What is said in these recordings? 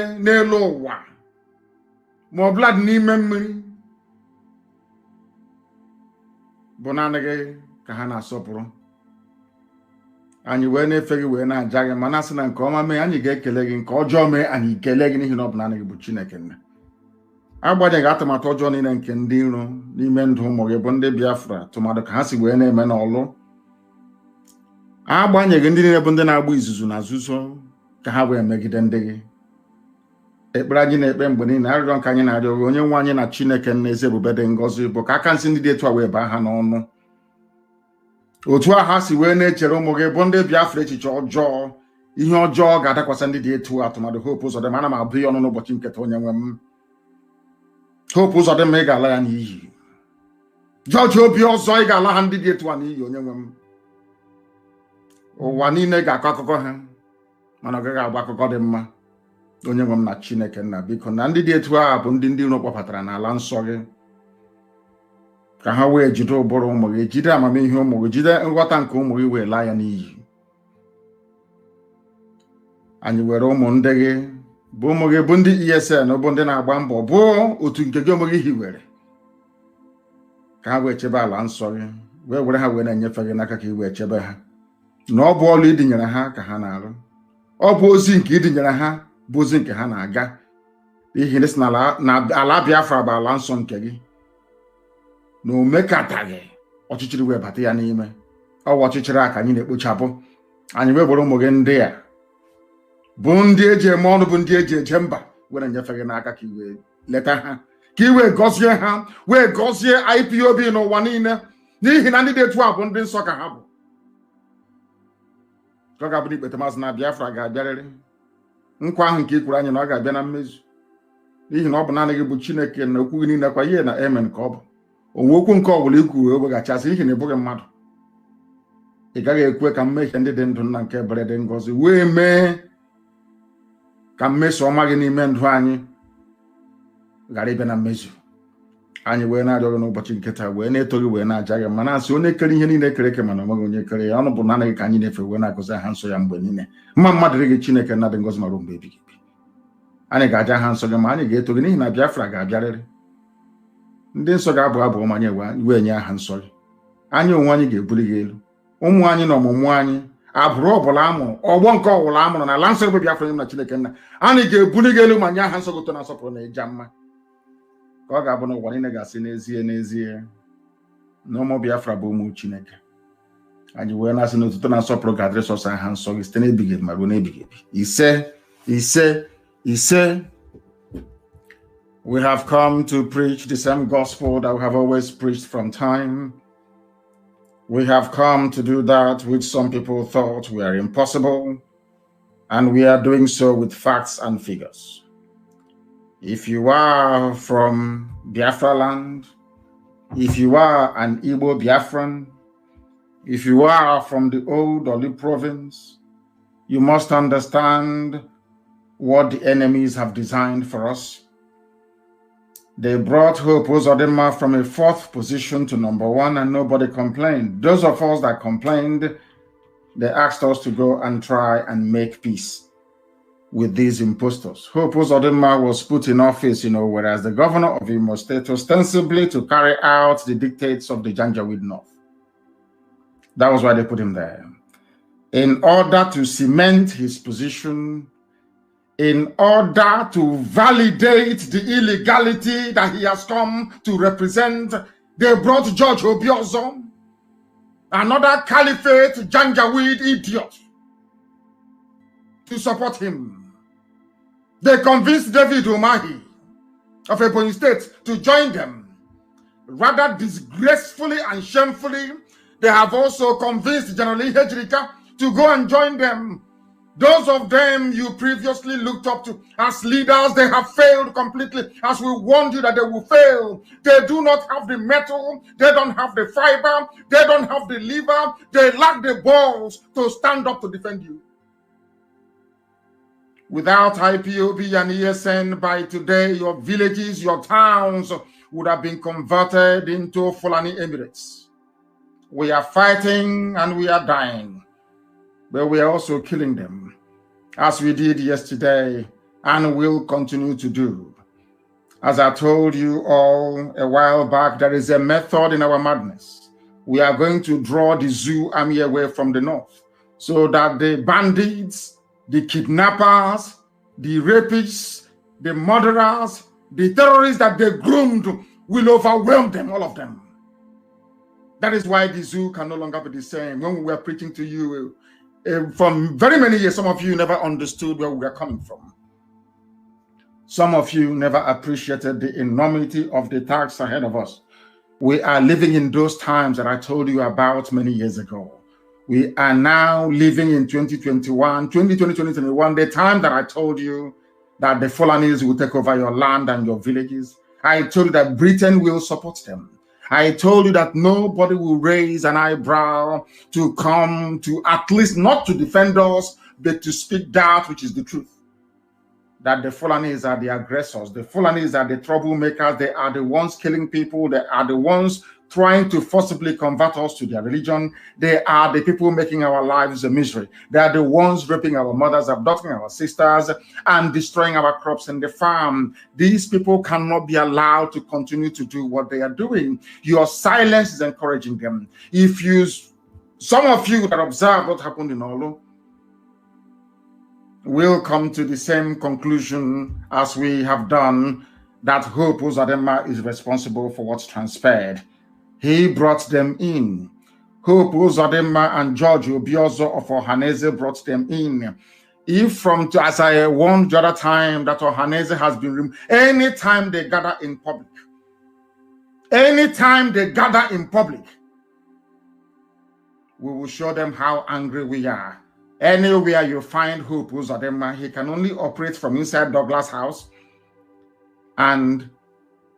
n'elu ụwa ma ọ blood n'ime mmiri bụ naanị gị ka ha na-asọpụrụ. Anyị wee na-efe gị wee na-aja gị, mana sị na nke ọma mee anyị ga-ekele gị, nke ọjọọ mee anyị kelee gị n'ihi na ọ bụ naanị gị bụ Chineke nna. Agbanyeghị atụmatụ ọjọọ niile nke ndị iro n'ime ndụ ụmụ gị bụ ndị Biafra, tụmadụ ka ha si wee na-eme n'ọlụ. Agbanyeghị ndị niile bụ ndị na-agba izuzu na nzuzo ka ha wee megide ndị gị. Ekpere anyị na-ekpe mgbe niile, arịrịọ nke anyị na-arịọ gị onye nwe anyị na Chineke nna eze ebube dị ngọzi, bụ ka aka nsị ndị dị etu a wee baa ha n'ọnụ. Otu a ha si wee na-echere ụmụ gị bụ ndị Biafra echiche ọjọọ, ihe ọjọọ ga-adakwasị ndị dị etu a, tụmadụ Hope Uzodimma. Ana m abụ ihe ọnụ n'ụbọchị nketa onye nwe m. Hope Uzodimma, ị ga-ala ya n'iyi. George Obi ọzọ, ị ga-ala ha ndị dị etu a n'iyi onye nwe m. Ụwa niile ga-akọ akụkọ ha, mana ọ gaghị agba akụkọ dị mma. Onye nwe m na Chineke nna, biko na ndị dị etu a bụ ndị iro kpọbatara n'ala nsọ gị, ka ha wee jide ụbụrụ ụmụ gị, jide amamihe ụmụ gị, jide nghọta nke ụmụ gị, wee laa ya n'iyi. Anyị were ụmụ ndị gị bụ ụmụ gị bụ ndị ESN, bụ ndị na-agba mbọ, bụ otu nke gị ụmụ gị hiwere, ka ha wee chebe ala nsọ gị, wee were ha wee na-enyefe gị n'aka ka ị wee chebe ha. Na ọ bụ ọlụ idinyere ha ka ha na-arụ, ọ bụ ozi nke idinyere ha bụ ozi nke ha na-aga, n'ihi na si na ala Biafra bụ ala nsọ nke gị, na o mekataghị ọchịchịrị wee bata ya n'ime. Ọ bụ ọchịchịrị a ka anyị na-ekpochapụ. Anyị wee bụrụ ụmụ gị ndị a bụ ndị eji eme ọnụ, bụ ndị eji eje mba, were nyefe gị n'aka ka iwee leta ha, ka iwee gọzie ha, wee gọzie IPOB n'ụwa niile, n'ihi na ndị dị etu a bụ ndị nsọ ka ha bụ. Ka ọ ga-abụ n'ikpete Mazi na Biafra ga-abịarịrị. Nkwa ahụ nke i kwuru anyị na ọ ga-abịa na mmezu, n'ihi na ọ bụ naanị gị bụ Chineke na okwu gị niile kwa ihe na amen ka ọ bụ. Onwe okwu nke ọbụla i kwuru weghachasị, n'ihi na ị bụghị mmadụ. Ị gaghị ekwe ka mmehie ndị dị ndụ nna nke bere dị ngọzi wee mee ka mmeso ọma gị n'ime ndụ anyị ghara ịbịa na mmezu. Anyị wee na-arịọ gị n'ụbọchị nke taa, wee na-eto gị, wee na-aja gị, ma na-asị onye kere ihe niile kere eke, mana onweghị onye kere ya. Ọnụ bụ naanị gị ka anyị na-efe, wee na-agọzi aha nsọ ya mgbe niile. Mma mmadụ dị gị Chineke nna dị ngọzi ma ruo mgbe ebighị ebi. Anyị ga-aja aha nsọ gị, ma anyị ga-eto gị, n'ihi na Biafra ga-abịarịrị. Ndị nsọ ga-abụ abụ ọma anyị wee nye aha nsọ gị. Anyị onwe anyị ga-ebuli gị elu. Ụmụ anyị na ọmụmụ anyị, abụrụ ọbụla amụrụ, ọgbọ nke ọbụla amụrụ na ala nsọ bụ Biafra na Chineke nna, anyị ga-ebuli gị elu ma nye aha nsọ gị ụtọ na nsọpụrụ na ịja mma. Ka ọ ga-abụ n'ụwa niile ga-asị n'ezie n'ezie na ụmụ Biafra bụ ụmụ Chineke. Anyị wee na-asị na otuto na nsọpụrụ ga-adịrị sọsọ aha nsọ gị site n'ebighị ebi ma ruo n'ebighị ebi. Ise, ise, ise. We have come to preach the same gospel that we have always preached from time. We have come to do that which some people thought were impossible, and we are doing so with facts and figures. If you are from Biafra land, if you are an Igbo Biafran, if you are from the old Oli province, you must understand what the enemies have designed for us. They brought Hope Uzodimma from a 4th position to number 1, and nobody complained. Those of us that complained, they asked us to go and try and make peace with these impostors. Hope Uzodimma was put in office, whereas the governor of Imo State, ostensibly to carry out the dictates of the Janjaweed North. That was why they put him there. In order to cement his position, in order to validate the illegality that he has come to represent, they brought George Obiozor, another caliphate Janjaweed idiot, to support him. They convinced David Omeire of Ebonyi State to join them. Rather disgracefully and shamefully, they have also convinced General Ihejirika to go and join them. Those of them you previously looked up to as leaders, they have failed completely, as we warned you that they will fail. They do not have the metal, they don't have the fiber, they don't have the liver, they lack the balls to stand up to defend you. Without IPOB and ESN, by today, your villages, your towns would have been converted into Fulani Emirates. We are fighting and we are dying, but we are also killing them, as we did yesterday and will continue to do. As I told you all a while back, there is a method in our madness. We are going to draw the zoo army away from the north so that the bandits, the kidnappers, the rapists, the murderers, the terrorists that they groomed will overwhelm them, all of them. That is why the zoo can no longer be the same. When we were preaching to you from very many years, some of you never understood where we were coming from. Some of you never appreciated the enormity of the task ahead of us. We are living in those times that I told you about many years ago. We are now living in 2021, 2021, the time that I told you that the Fulanis will take over your land and your villages. I told you that Britain will support them. I told you that nobody will raise an eyebrow to come to, at least not to defend us, but to speak that which is the truth. That the Fulanis are the aggressors. The Fulanis are the troublemakers. They are the ones killing people. They are the ones trying to forcibly convert us to their religion. They are the people making our lives a misery. They are the ones raping our mothers, abducting our sisters, and destroying our crops in the farm. These people cannot be allowed to continue to do what they are doing. Your silence is encouraging them. Some of you that observe what happened in Olu, will come to the same conclusion as we have done, that Hope Uzodimma is responsible for what's transpired. He brought them in. Hope Uzodimma and George Obiozo of Ohaneze brought them in. If as I warned the other time, that Ohaneze has been removed, anytime they gather in public, we will show them how angry we are. Anywhere you find Hope Uzodimma, he can only operate from inside Douglas House and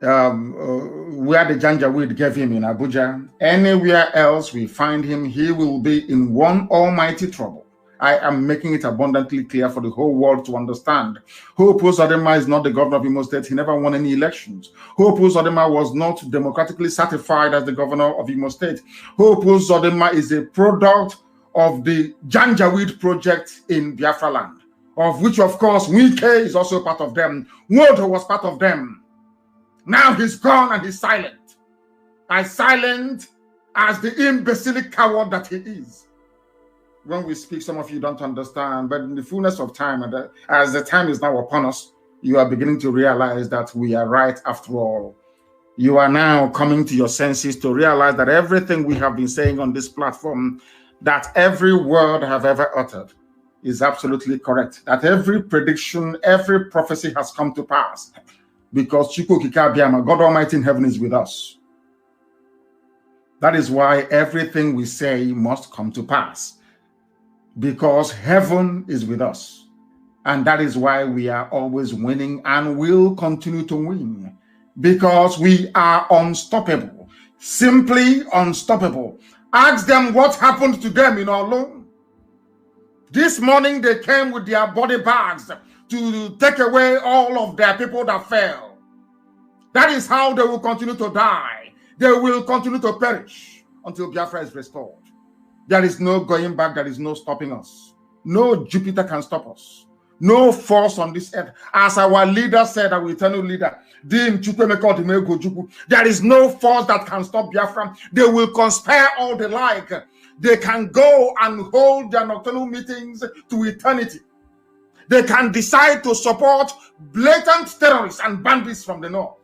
where the Janjaweed gave him in Abuja. Anywhere else we find him, he will be in one almighty trouble. I am making it abundantly clear for the whole world to understand. Hope Uzodimma is not the governor of Imo State. He never won any elections. Hope Uzodimma was not democratically certified as the governor of Imo State. Hope Uzodimma is a product of the Janjaweed project in Biafra land, of which, of course, Wike is also part of them. Wodo was part of them. Now he's gone and he's silent. As silent as the imbecilic coward that he is. When we speak, some of you don't understand, but in the fullness of time, and as the time is now upon us, you are beginning to realize that we are right after all. You are now coming to your senses to realize that everything we have been saying on this platform, that every word I have ever uttered is absolutely correct. That every prediction, every prophecy has come to pass. Because Chukwu Kikabiama, God Almighty in heaven, is with us. That is why everything we say must come to pass. Because heaven is with us. And that is why we are always winning and will continue to win. Because we are unstoppable. Simply unstoppable. Ask them what happened to them in Olu. This morning they came with their body bags to take away all of their people that fell. That is how they will continue to die. They will continue to perish until Biafra is restored. There is no going back. There is no stopping us. No Jupiter can stop us. No force on this earth. As our leader said, our eternal leader, there is no force that can stop Biafra. They will conspire all they like. They can go and hold their nocturnal meetings to eternity. They can decide to support blatant terrorists and bandits from the north.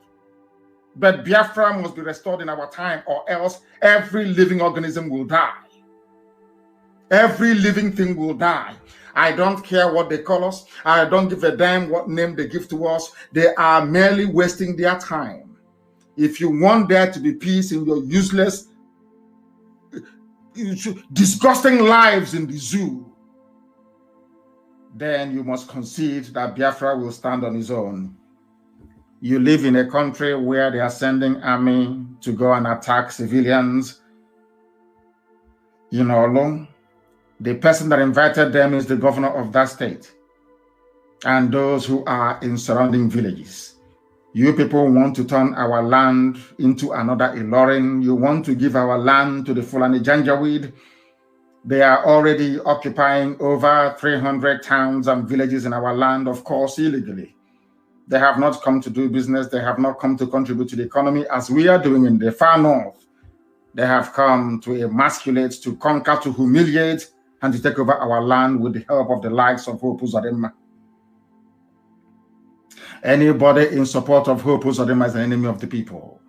But Biafra must be restored in our time, or else every living organism will die. Every living thing will die. I don't care what they call us. I don't give a damn what name they give to us. They are merely wasting their time. If you want there to be peace in your useless, disgusting lives in the zoo, then you must concede that Biafra will stand on his own. You live in a country where they are sending army to go and attack civilians. You know, the person that invited them is the governor of that state and those who are in surrounding villages. You people want to turn our land into another Ilorin. You want to give our land to the Fulani Janjaweed. They are already occupying over 300 towns and villages in our land, of course, illegally. They have not come to do business. They have not come to contribute to the economy as we are doing in the far north. They have come to emasculate, to conquer, to humiliate, and to take over our land with the help of the likes of Hope Uzodimma. Anybody in support of Hope Uzodimma is an enemy of the people.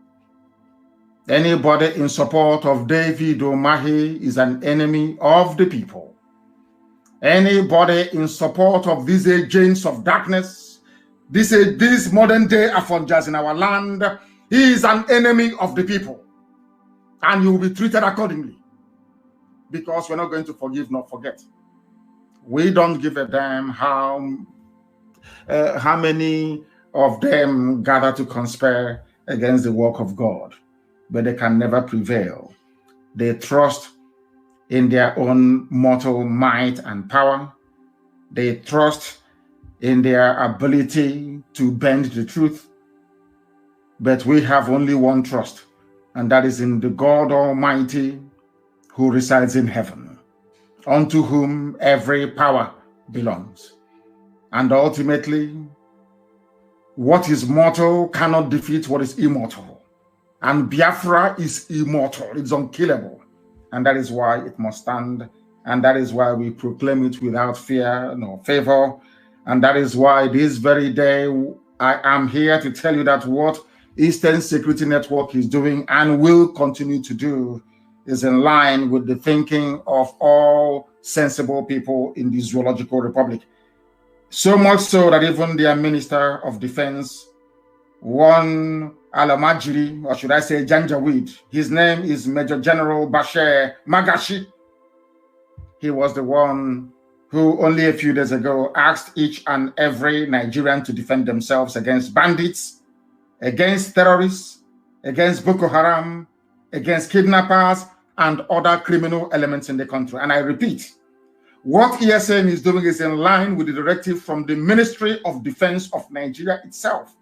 Anybody in support of David Omeire is an enemy of the people. Anybody in support of these agents of darkness, these modern day Afonjas in our land, he is an enemy of the people. And you will be treated accordingly. Because we're not going to forgive nor forget. We don't give a damn how many of them gather to conspire against the work of God. But they can never prevail. They trust in their own mortal might and power. They trust in their ability to bend the truth. But we have only one trust, and that is in the God Almighty who resides in heaven, unto whom every power belongs. And ultimately, what is mortal cannot defeat what is immortal. And Biafra is immortal, it's unkillable. And that is why it must stand. And that is why we proclaim it without fear nor favor. And that is why this very day, I am here to tell you that what Eastern Security Network is doing and will continue to do is in line with the thinking of all sensible people in the Zoological Republic. So much so that even their Minister of Defense, one Alamajiri, or should I say Janjaweed, his name is Major General Bashir Magashi. He was the one who only a few days ago asked each and every Nigerian to defend themselves against bandits, against terrorists, against Boko Haram, against kidnappers, and other criminal elements in the country. And I repeat, what ESN is doing is in line with the directive from the Ministry of Defense of Nigeria itself.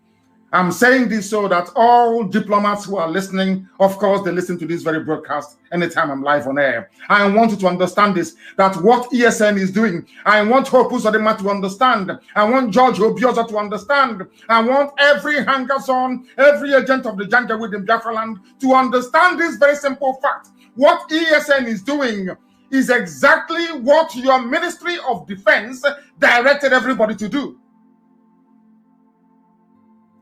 I'm saying this so that all diplomats who are listening, of course, they listen to this very broadcast anytime I'm live on air. I want you to understand this, that what ESN is doing, I want Hope Uzodimma to understand. I want George Obioza to understand. I want every hanger-on, every agent of the Janjaweed in Biafra land to understand this very simple fact. What ESN is doing is exactly what your Ministry of Defense directed everybody to do.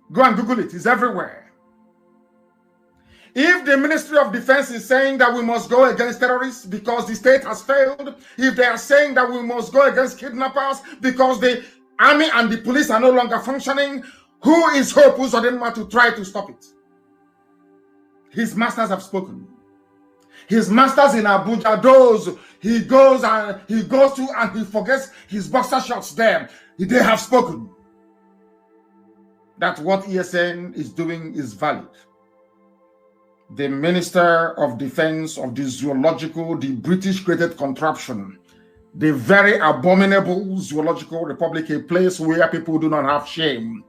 Go and Google it. It's everywhere. If the Ministry of Defense is saying that we must go against terrorists because the state has failed, if they are saying that we must go against kidnappers because the army and the police are no longer functioning, who is Hope Uzodimma to try to stop it? His masters have spoken. His masters in Abuja, those he goes to and he forgets his boxer shorts there. They have spoken. That what ESN is doing is valid. The Minister of Defense of the Zoological, the British-created contraption, the very abominable Zoological Republic, a place where people do not have shame,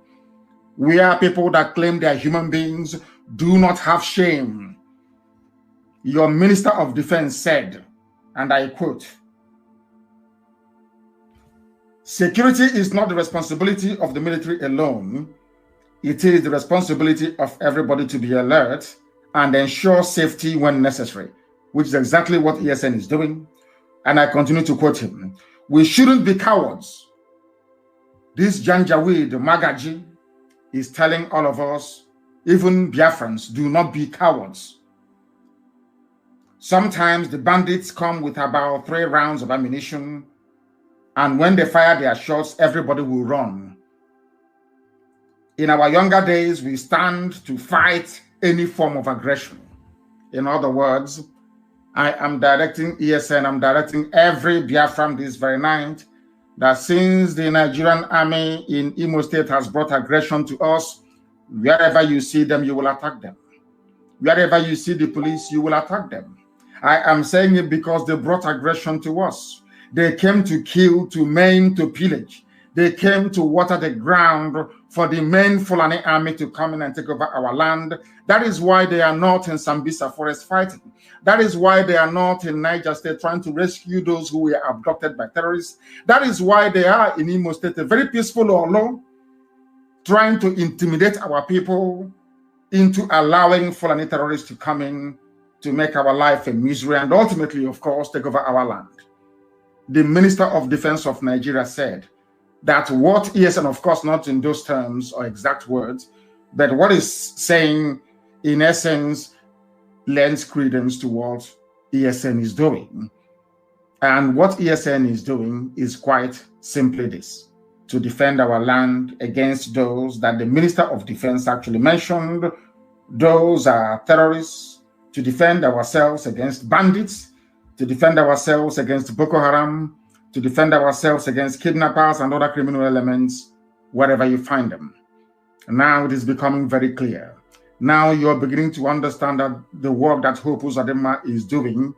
where people that claim they are human beings do not have shame. Your Minister of Defense said, and I quote, "Security is not the responsibility of the military alone. It is the responsibility of everybody to be alert and ensure safety when necessary," which is exactly what ESN is doing. And I continue to quote him. "We shouldn't be cowards. This Janjaweed Magaji is telling all of us, even Biafrans, do not be cowards. Sometimes the bandits come with about 3 rounds of ammunition, and when they fire their shots, everybody will run. In our younger days, we stand to fight any form of aggression." In other words, I am directing ESN, I'm directing every Biafran this very night, that since the Nigerian army in Imo State has brought aggression to us, wherever you see them, you will attack them. Wherever you see the police, you will attack them. I am saying it because they brought aggression to us. They came to kill, to maim, to pillage. They came to water the ground for the main Fulani army to come in and take over our land. That is why they are not in Sambisa forest fighting. That is why they are not in Niger State trying to rescue those who were abducted by terrorists. That is why they are in Imo State, a very peaceful Olo, trying to intimidate our people into allowing Fulani terrorists to come in to make our life a misery and ultimately, of course, take over our land. The Minister of Defense of Nigeria said that what ESN, of course, not in those terms or exact words, but what is saying, in essence, lends credence to what ESN is doing. And what ESN is doing is quite simply this: to defend our land against those that the Minister of Defense actually mentioned. Those are terrorists, to defend ourselves against bandits, to defend ourselves against Boko Haram, to defend ourselves against kidnappers and other criminal elements, wherever you find them. Now it is becoming very clear. Now you're beginning to understand that the work that Hope Uzodinma is doing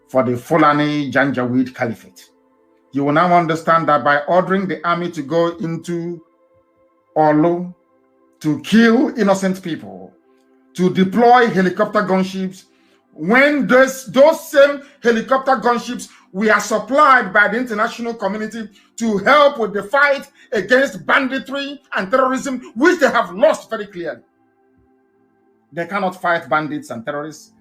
for the Fulani Janjaweed Caliphate. You will now understand that by ordering the army to go into Olu to kill innocent people, to deploy helicopter gunships, when those same helicopter gunships were supplied by the international community to help with the fight against banditry and terrorism, which they have lost very clearly. They cannot fight bandits and terrorists.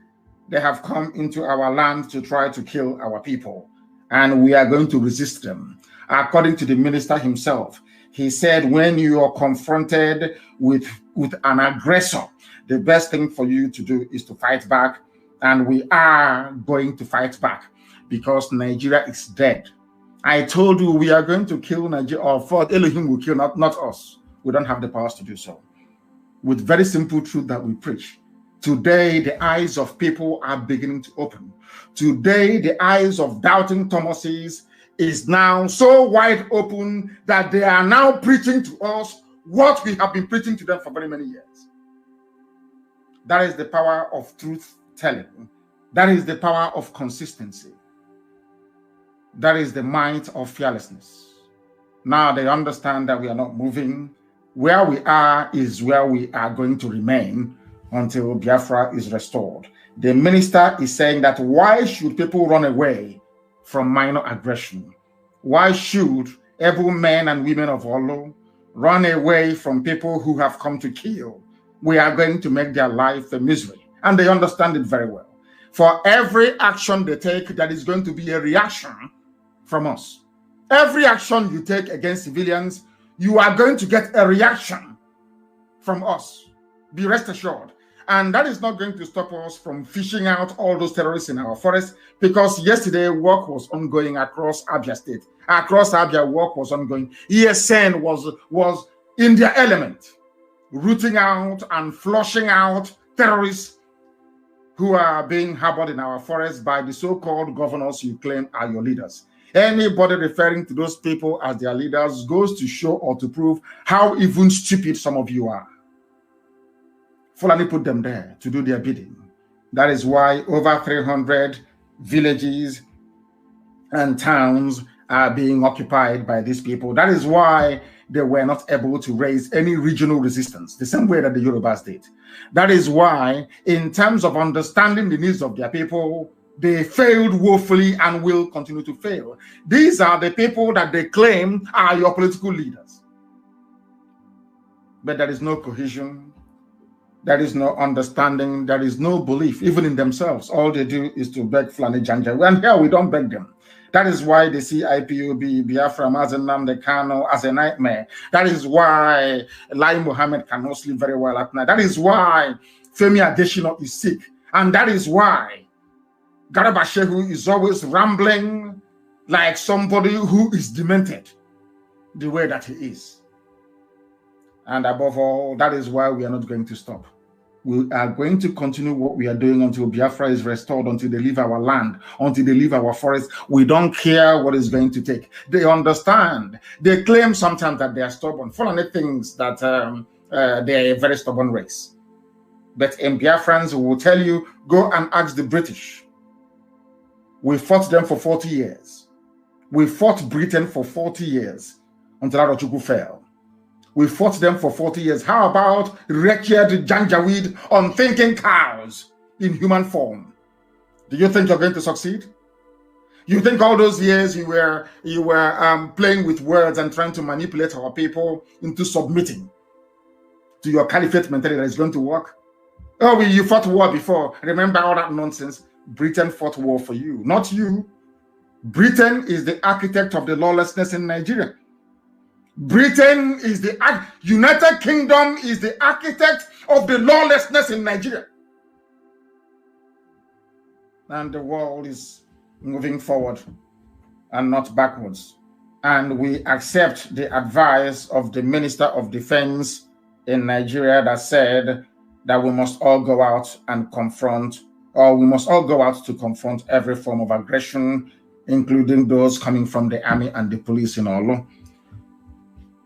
They have come into our land to try to kill our people, and we are going to resist them. According to the minister himself, he said, when you are confronted with an aggressor, the best thing for you to do is to fight back. And we are going to fight back because Nigeria is dead. I told you we are going to kill Nigeria, or for Elohim will kill, not us. We don't have the powers to do so. With very simple truth that we preach. Today, the eyes of people are beginning to open. Today, the eyes of doubting Thomases is now so wide open that they are now preaching to us what we have been preaching to them for very many years. That is the power of truth telling. That is the power of consistency. That is the might of fearlessness. Now they understand that we are not moving. Where we are is where we are going to remain until Biafra is restored. The minister is saying that why should people run away from minor aggression? Why should able men and women of Olo run away from people who have come to kill? We are going to make their life a misery. And they understand it very well. For every action they take, that is going to be a reaction from us. Every action you take against civilians, you are going to get a reaction from us. Be rest assured. And that is not going to stop us from fishing out all those terrorists in our forest, because yesterday work was ongoing across Abia State. Across Abia, work was ongoing. ESN was in their element, rooting out and flushing out terrorists who are being harbored in our forests by the so-called governors you claim are your leaders. Anybody referring to those people as their leaders goes to show or to prove how even stupid some of you are. Fulani put them there to do their bidding. That is why over 300 villages and towns are being occupied by these people. That is why they were not able to raise any regional resistance, the same way that the Yorubas did. That is why, in terms of understanding the needs of their people, they failed woefully and will continue to fail. These are the people that they claim are your political leaders. But there is no cohesion, there is no understanding, there is no belief, even in themselves. All they do is to beg Fulani Janja. And here we don't beg them. That is why they see IPOB, Biafra, Mazi Nnamdi Kanu as a nightmare. That is why Lai Mohammed cannot sleep very well at night. That is why Femi Adesina is sick. And that is why Garba Shehu is always rambling like somebody who is demented, the way that he is. And above all, that is why we are not going to stop. We are going to continue what we are doing until Biafra is restored, until they leave our land, until they leave our forest. We don't care what it's going to take. They understand. They claim sometimes that they are stubborn. Fulani thinks that they are a very stubborn race. But in Biafrans, we will tell you, go and ask the British. We fought them for 40 years. We fought Britain for 40 years. until Arochukwu fell. We fought them for 40 years. How about wretched Janjaweed, unthinking cows in human form? Do you think you're going to succeed? You think all those years you were playing with words and trying to manipulate our people into submitting to your caliphate mentality that is going to work? Oh, you fought war before. Remember all that nonsense? Britain fought war for you, not you. Britain is the architect of the lawlessness in Nigeria. Britain is the United Kingdom is the architect of the lawlessness in Nigeria. And the world is moving forward and not backwards. And we accept the advice of the Minister of Defense in Nigeria that said that we must all go out and confront, or we must all go out to confront every form of aggression, including those coming from the army and the police in Olo.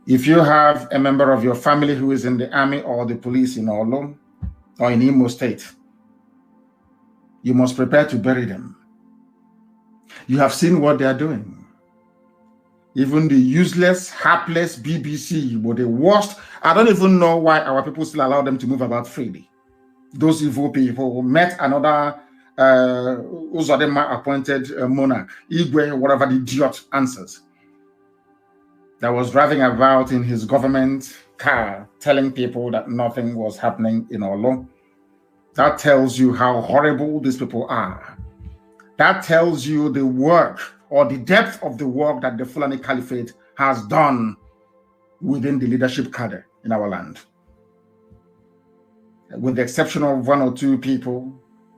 If you have a member of your family who is in the army or the police in Olo or in Imo State, you must prepare to bury them. You have seen what they are doing. Even the useless, hapless BBC were the worst. I don't even know why our people still allow them to move about freely. Those evil people met another Uzodema appointed monarch, Igwe, whatever the idiot answers, that was driving about in his government car telling people that nothing was happening in Olo. That tells you how horrible these people are. That tells you the work or the depth of the work that the Fulani Caliphate has done within the leadership cadre in our land. With the exception of one or two people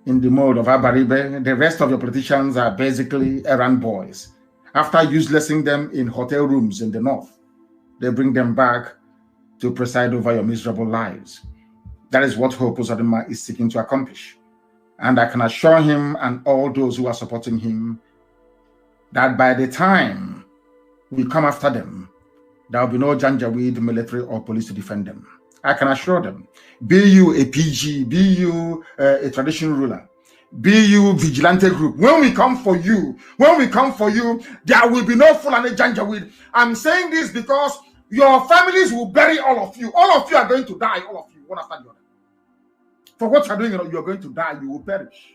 in the mode of Abaribe, the rest of your politicians are basically errand boys. After uselessing them in hotel rooms in the north, they bring them back to preside over your miserable lives. That is what Hope Uzodinma is seeking to accomplish. And I can assure him and all those who are supporting him that by the time we come after them, there will be no Janjaweed military or police to defend them. I can assure them. Be you a PG, be you a traditional ruler, be you vigilante group. When we come for you, there will be no Fulani Janjaweed. I'm saying this because your families will bury all of you. All of you are going to die, all of you, one after the other. For what you're doing, you're going to die, you will perish.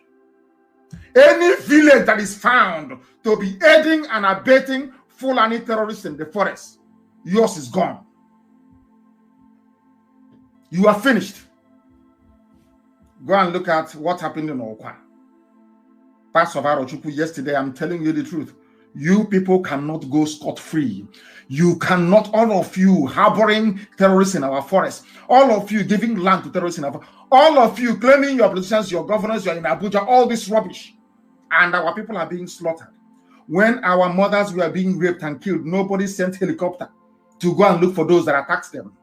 Any village that is found to be aiding and abetting Fulani terrorists in the forest, yours is gone. You are finished. Go and look at what happened in Okwa. Pastor Arochukwu, yesterday, I'm telling you the truth. You people cannot go scot-free. You cannot, all of you harboring terrorists in our forest, all of you giving land to terrorists in our forest, all of you claiming your politicians, your governors, you're in Abuja, all this rubbish. And our people are being slaughtered. When our mothers were being raped and killed, nobody sent helicopter to go and look for those that attacked them.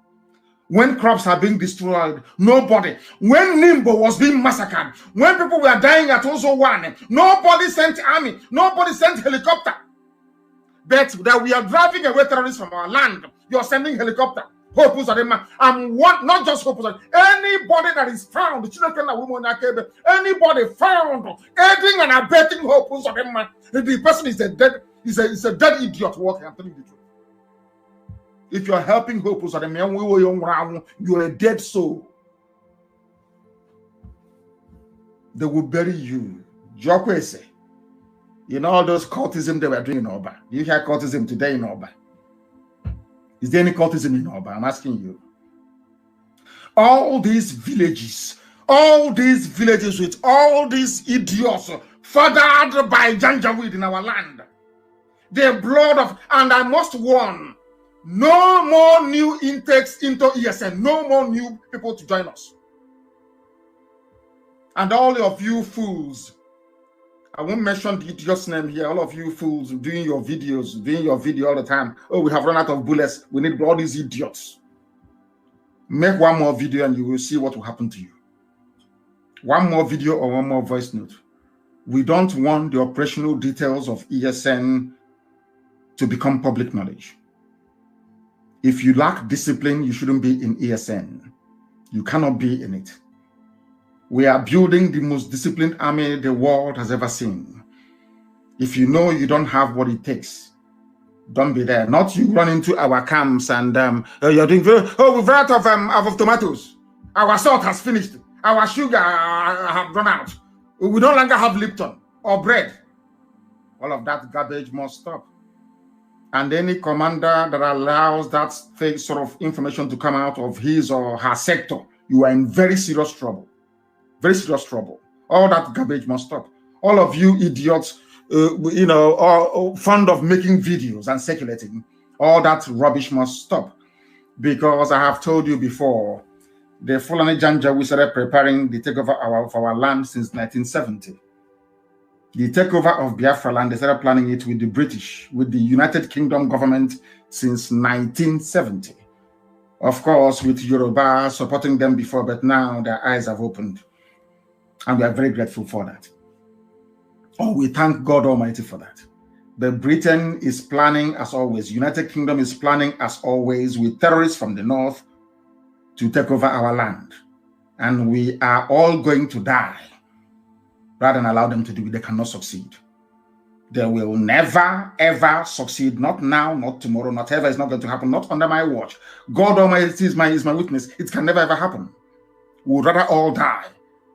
When crops are being destroyed, nobody. When Nimbo was being massacred, when people were dying at Ozo One, nobody sent army, nobody sent helicopter. But that we are driving away terrorists from our land, you're sending helicopter. Hope Uzodinma, not just Hope Uzodinma, anybody that is found, anybody found aiding and abetting Hope Uzodinma, the person is a dead idiot walking. I'm telling you the truth. If you're helping Hope Uzodinma, you're a dead soul. They will bury you. Jokwese. You know all those cultism they were doing in Oba. Do you hear cultism today in Oba? Is there any cultism in Oba? I'm asking you. All these villages with all these idiots fathered by Janjaweed in our land. The blood of, and I must warn, no more new intakes into ESN, no more new people to join us. And all of you fools, I won't mention the idiot's name here. All of you fools doing your video all the time. Oh, we have run out of bullets. We need all these idiots. Make one more video and you will see what will happen to you. One more video or one more voice note. We don't want the operational details of ESN to become public knowledge. If you lack discipline, you shouldn't be in ESN. You cannot be in it. We are building the most disciplined army the world has ever seen. If you know you don't have what it takes, Don't be there. Not you run into our camps and you're doing very, we've run out of tomatoes. Our salt has finished. Our sugar have run out. We no longer have Lipton or bread. All of that garbage must stop. And any commander that allows that fake sort of information to come out of his or her sector, you are in very serious trouble. Very serious trouble. All that garbage must stop. All of you idiots, are fond of making videos and circulating. All that rubbish must stop. Because I have told you before, the Fulani Janjaweed started preparing the takeover of our land since 1970. The takeover of Biafra land, they started planning it with the British, with the United Kingdom government since 1970. Of course, with Yoruba supporting them before, but now their eyes have opened. And we are very grateful for that. Oh, we thank God Almighty for that. But Britain is planning as always. United Kingdom is planning as always with terrorists from the north to take over our land. And we are all going to die rather than allow them to do it. They cannot succeed. They will never, ever succeed. Not now, not tomorrow, not ever. It's not going to happen. Not under my watch. God Almighty is my witness. It can never, ever happen. We would rather all die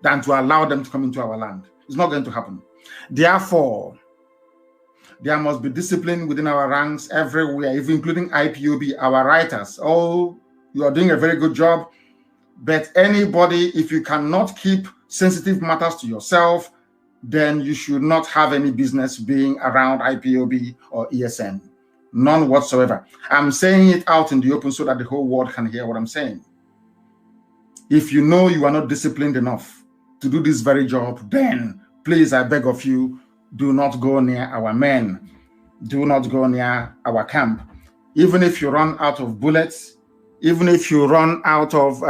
than to allow them to come into our land. It's not going to happen. Therefore, there must be discipline within our ranks everywhere, even including IPOB, our writers. Oh, you are doing a very good job. But anybody, if you cannot keep sensitive matters to yourself, then you should not have any business being around IPOB or ESN. None whatsoever. I'm saying it out in the open so that the whole world can hear what I'm saying. If you know you are not disciplined enough to do this very job, then please, I beg of you, do not go near our men. Do not go near our camp. Even if you run out of bullets, even if you run out of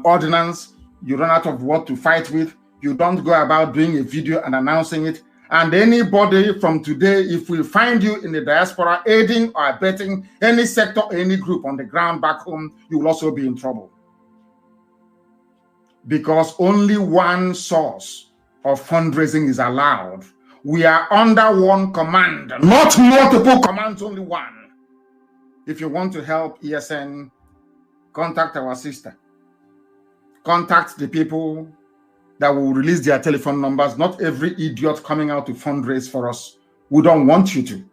ordnance, you run out of what to fight with, you don't go about doing a video and announcing it. And anybody from today, if we find you in the diaspora aiding or abetting any sector, any group on the ground back home, you will also be in trouble. Because only one source of fundraising is allowed. We are under one command, not multiple commands, only one. If you want to help ESN, contact our sister. Contact the people that will release their telephone numbers. Not every idiot coming out to fundraise for us. We don't want you to.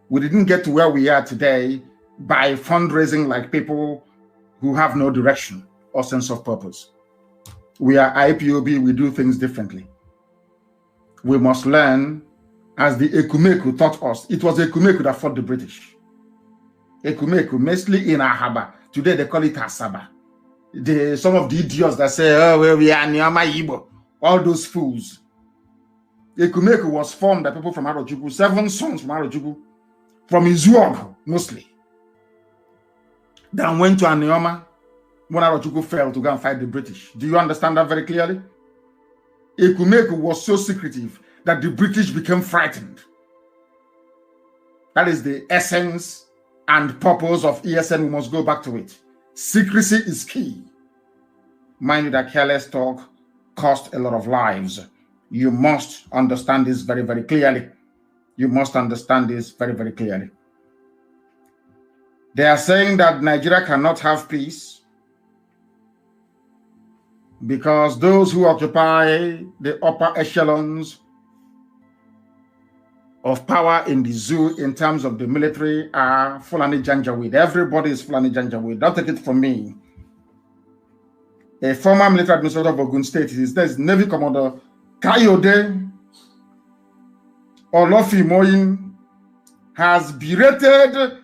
We didn't get to where we are today by fundraising like people who have no direction or sense of purpose. We are IPOB, we do things differently. We must learn, as the Ekumeku taught us. It was Ekumeku that fought the British. Ekumeku, mostly in Ahaba. Today they call it Asaba. Some of the idiots that say, oh, well, we are Nyama Igbo. All those fools. Ekumeku was formed by people from Arochukwu, 7 sons from Arochukwu, from Izuog, mostly. Then went to Anioma when Arochukwu fell to go and fight the British. Do you understand that very clearly? Ekumeku was so secretive that the British became frightened. That is the essence and purpose of ESN. We must go back to it. Secrecy is key. Mind you that careless talk cost a lot of lives. You must understand this very, very clearly. You must understand this very, very clearly. They are saying that Nigeria cannot have peace because those who occupy the upper echelons of power in the zoo in terms of the military are Fulani Janjaweed. Everybody is Fulani Janjaweed. Don't take it from me. A former military administrator of Ogun State is Navy Commander Kayode Olofimoyin has berated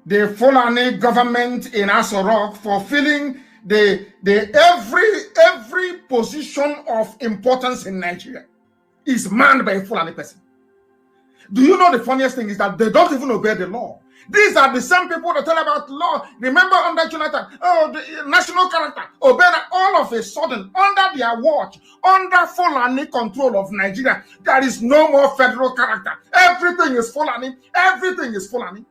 the Fulani government in Aso Rock for filling every position of importance in Nigeria is manned by a Fulani person. Do you know the funniest thing is that they don't even obey the law? These are the same people that tell about law. Remember under Jonathan, oh, the national character, obey that. All of a sudden, under their watch, under Fulani control of Nigeria, there is no more federal character. Everything is Fulani. Everything is Fulani.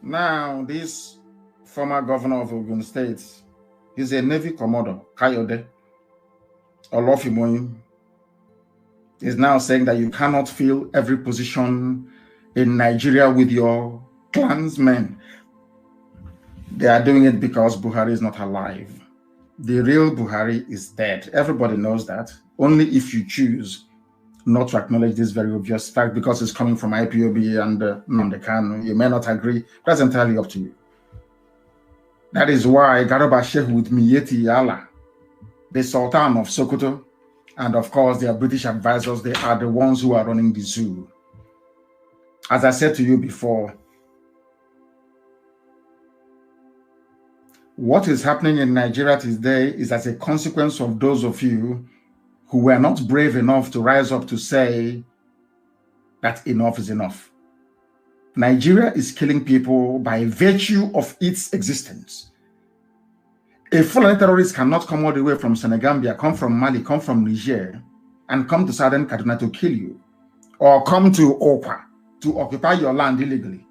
Now, this former governor of Ogun State is a Navy Commodore, Kayode Olofimoyin. is now saying that you cannot fill every position in Nigeria with your clansmen. They are doing it because Buhari is not alive. The real Buhari is dead. Everybody knows that. Only if you choose not to acknowledge this very obvious fact because it's coming from IPOB and Nnamdi Kanu, you may not agree. That's entirely up to you. That is why Garuba Sheikh with Miyetti Yala, the Sultan of Sokoto, and of course their British advisors, they are the ones who are running the zoo. As I said to you before, what is happening in Nigeria today is as a consequence of those of you who were not brave enough to rise up to say that enough is enough. Nigeria is killing people by virtue of its existence. A Fulani terrorist cannot come all the way from Senegambia, come from Mali, come from Niger, and come to southern Kaduna to kill you, or come to Opa to occupy your land illegally,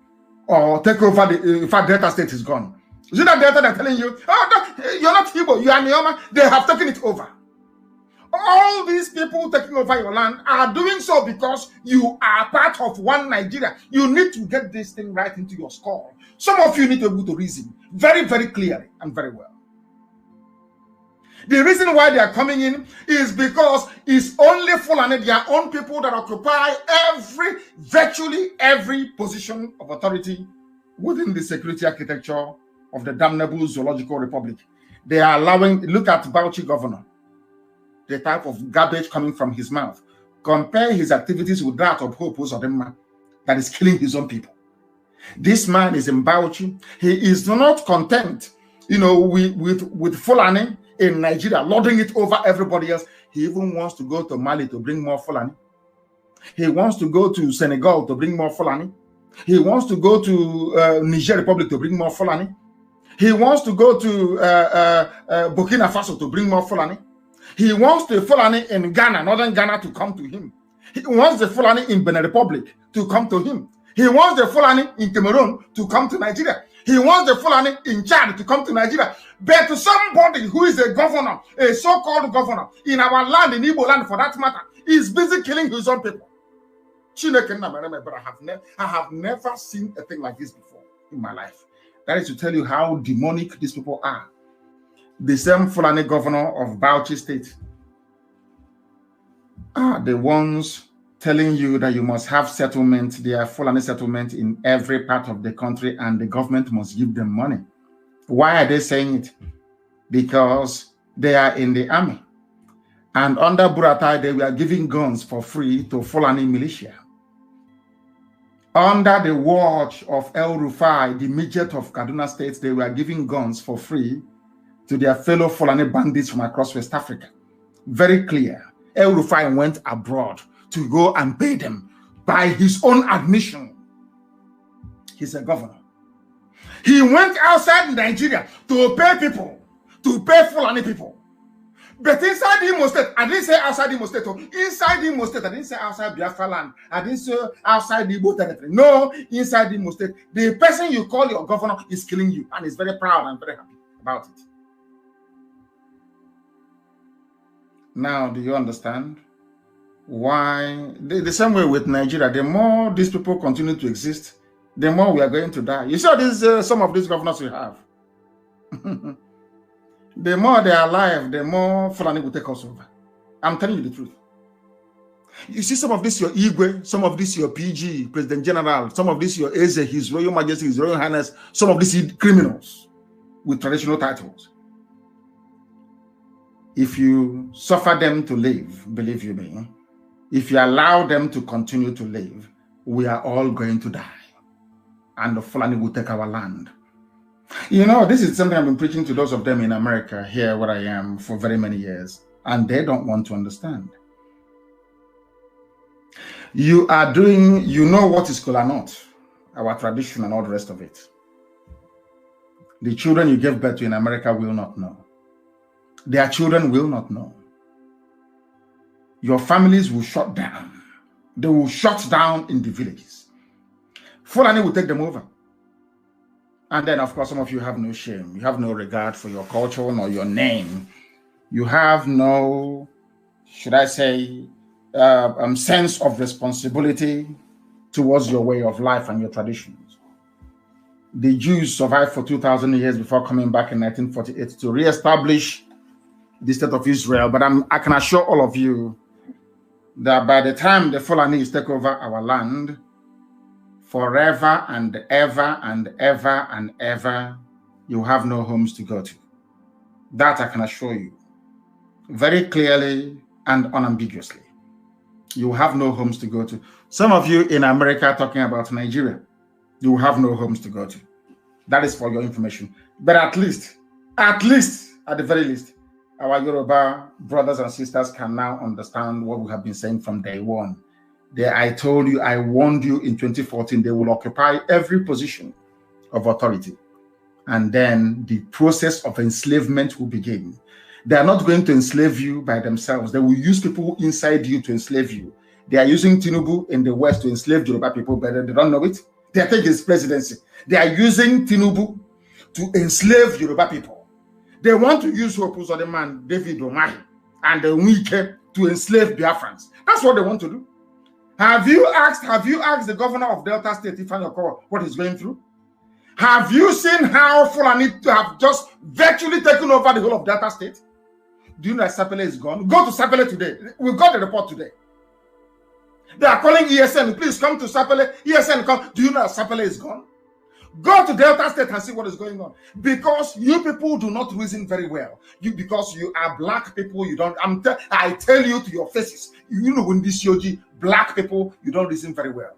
or take over the, in fact, Delta State is gone. Is it that Delta they're telling you, oh, no, you're not Igbo, you are Neoma? They have taken it over. All these people taking over your land are doing so because you are part of one Nigeria. You need to get this thing right into your skull. Some of you need to be able to reason very, very clearly and very well. The reason why they are coming in is because it's only Fulani, their own people, that occupy virtually every position of authority within the security architecture of the damnable Zoological Republic. They are allowing, look at Bauchi governor, the type of garbage coming from his mouth. Compare his activities with that of Hope Uzodinma that is killing his own people. This man is in Bauchi. He is not content, with Fulani in Nigeria, lording it over everybody else. He even wants to go to Mali to bring more Fulani. He wants to go to Senegal to bring more Fulani. He wants to go to Niger Republic to bring more Fulani. He wants to go to Burkina Faso to bring more Fulani. He wants the Fulani in Ghana, northern Ghana, to come to him. He wants the Fulani in Benin Republic to come to him. He wants the Fulani in Cameroon to come to Nigeria. He wants the Fulani in Chad to come to Nigeria. But to somebody who is a governor, a so-called governor, in our land, in Igbo land for that matter, is busy killing his own people. But I have never seen a thing like this before in my life. That is to tell you how demonic these people are. The same Fulani governor of Bauchi State are the ones telling you that you must have settlement, their Fulani settlement in every part of the country, and the government must give them money. Why are they saying it? Because they are in the army. And under Buratai, they were giving guns for free to Fulani militia. Under the watch of El Rufai, the midget of Kaduna State, they were giving guns for free to their fellow Fulani bandits from across West Africa. Very clear. El Rufai went abroad to go and pay them by his own admission. He's a governor. He went outside Nigeria to pay people, to pay Fulani people. But inside Imo State, I didn't say outside Imo State. Inside Imo State, I didn't say outside Biafra land. I didn't say outside Igbo territory. No, inside Imo State. The person you call your governor is killing you, and is very proud and very happy about it. Now, do you understand why? The same way with Nigeria, the more these people continue to exist, the more we are going to die. You see some of these governors we have. The more they are alive, the more Fulani will take us over. I'm telling you the truth. You see some of this your Igwe, some of this your PG, President General, some of this your Eze, His Royal Majesty, His Royal Highness, some of these criminals with traditional titles. If you suffer them to live, believe you me, if you allow them to continue to live, we are all going to die. And the Fulani will take our land. This is something I've been preaching to those of them in America, here where I am, for very many years. And they don't want to understand. You are doing, what is Kola Nut, our tradition and all the rest of it. The children you gave birth to in America will not know. Their children will not know. Your families will shut down. They will shut down in the villages. Fulani will take them over. And then, of course, some of you have no shame. You have no regard for your culture nor your name. You have no, should I say, sense of responsibility towards your way of life and your traditions. The Jews survived for 2,000 years before coming back in 1948 to re-establish the state of Israel. But I can assure all of you that by the time the Fulanis take over our land, forever and ever and ever and ever, you have no homes to go to. That I can assure you very clearly and unambiguously. You have no homes to go to. Some of you in America are talking about Nigeria. You have no homes to go to. That is for your information. But at least, at the very least, our Yoruba brothers and sisters can now understand what we have been saying from day one. I told you, I warned you in 2014, they will occupy every position of authority. And then the process of enslavement will begin. They are not going to enslave you by themselves. They will use people inside you to enslave you. They are using Tinubu in the West to enslave Yoruba people, but they don't know it. They are taking his presidency. They are using Tinubu to enslave Yoruba people. They want to use Hope Uzodinma, David Omeire, and the Wike to enslave Biafrans. That's what they want to do. Have you asked the governor of Delta State, Ifeanyi Okowa, what he's going through? Have you seen how Fulani have just virtually taken over the whole of Delta State? Do you know that Sapele is gone? Go to Sapele today. We got the report today. They are calling ESN. Please come to Sapele. ESN, come. Do you know that Sapele is gone? Go to Delta State and see what is going on. Because you people do not reason very well. Because you are black people, you don't. I tell you to your faces. You know, in this yogi, black people, you don't reason very well.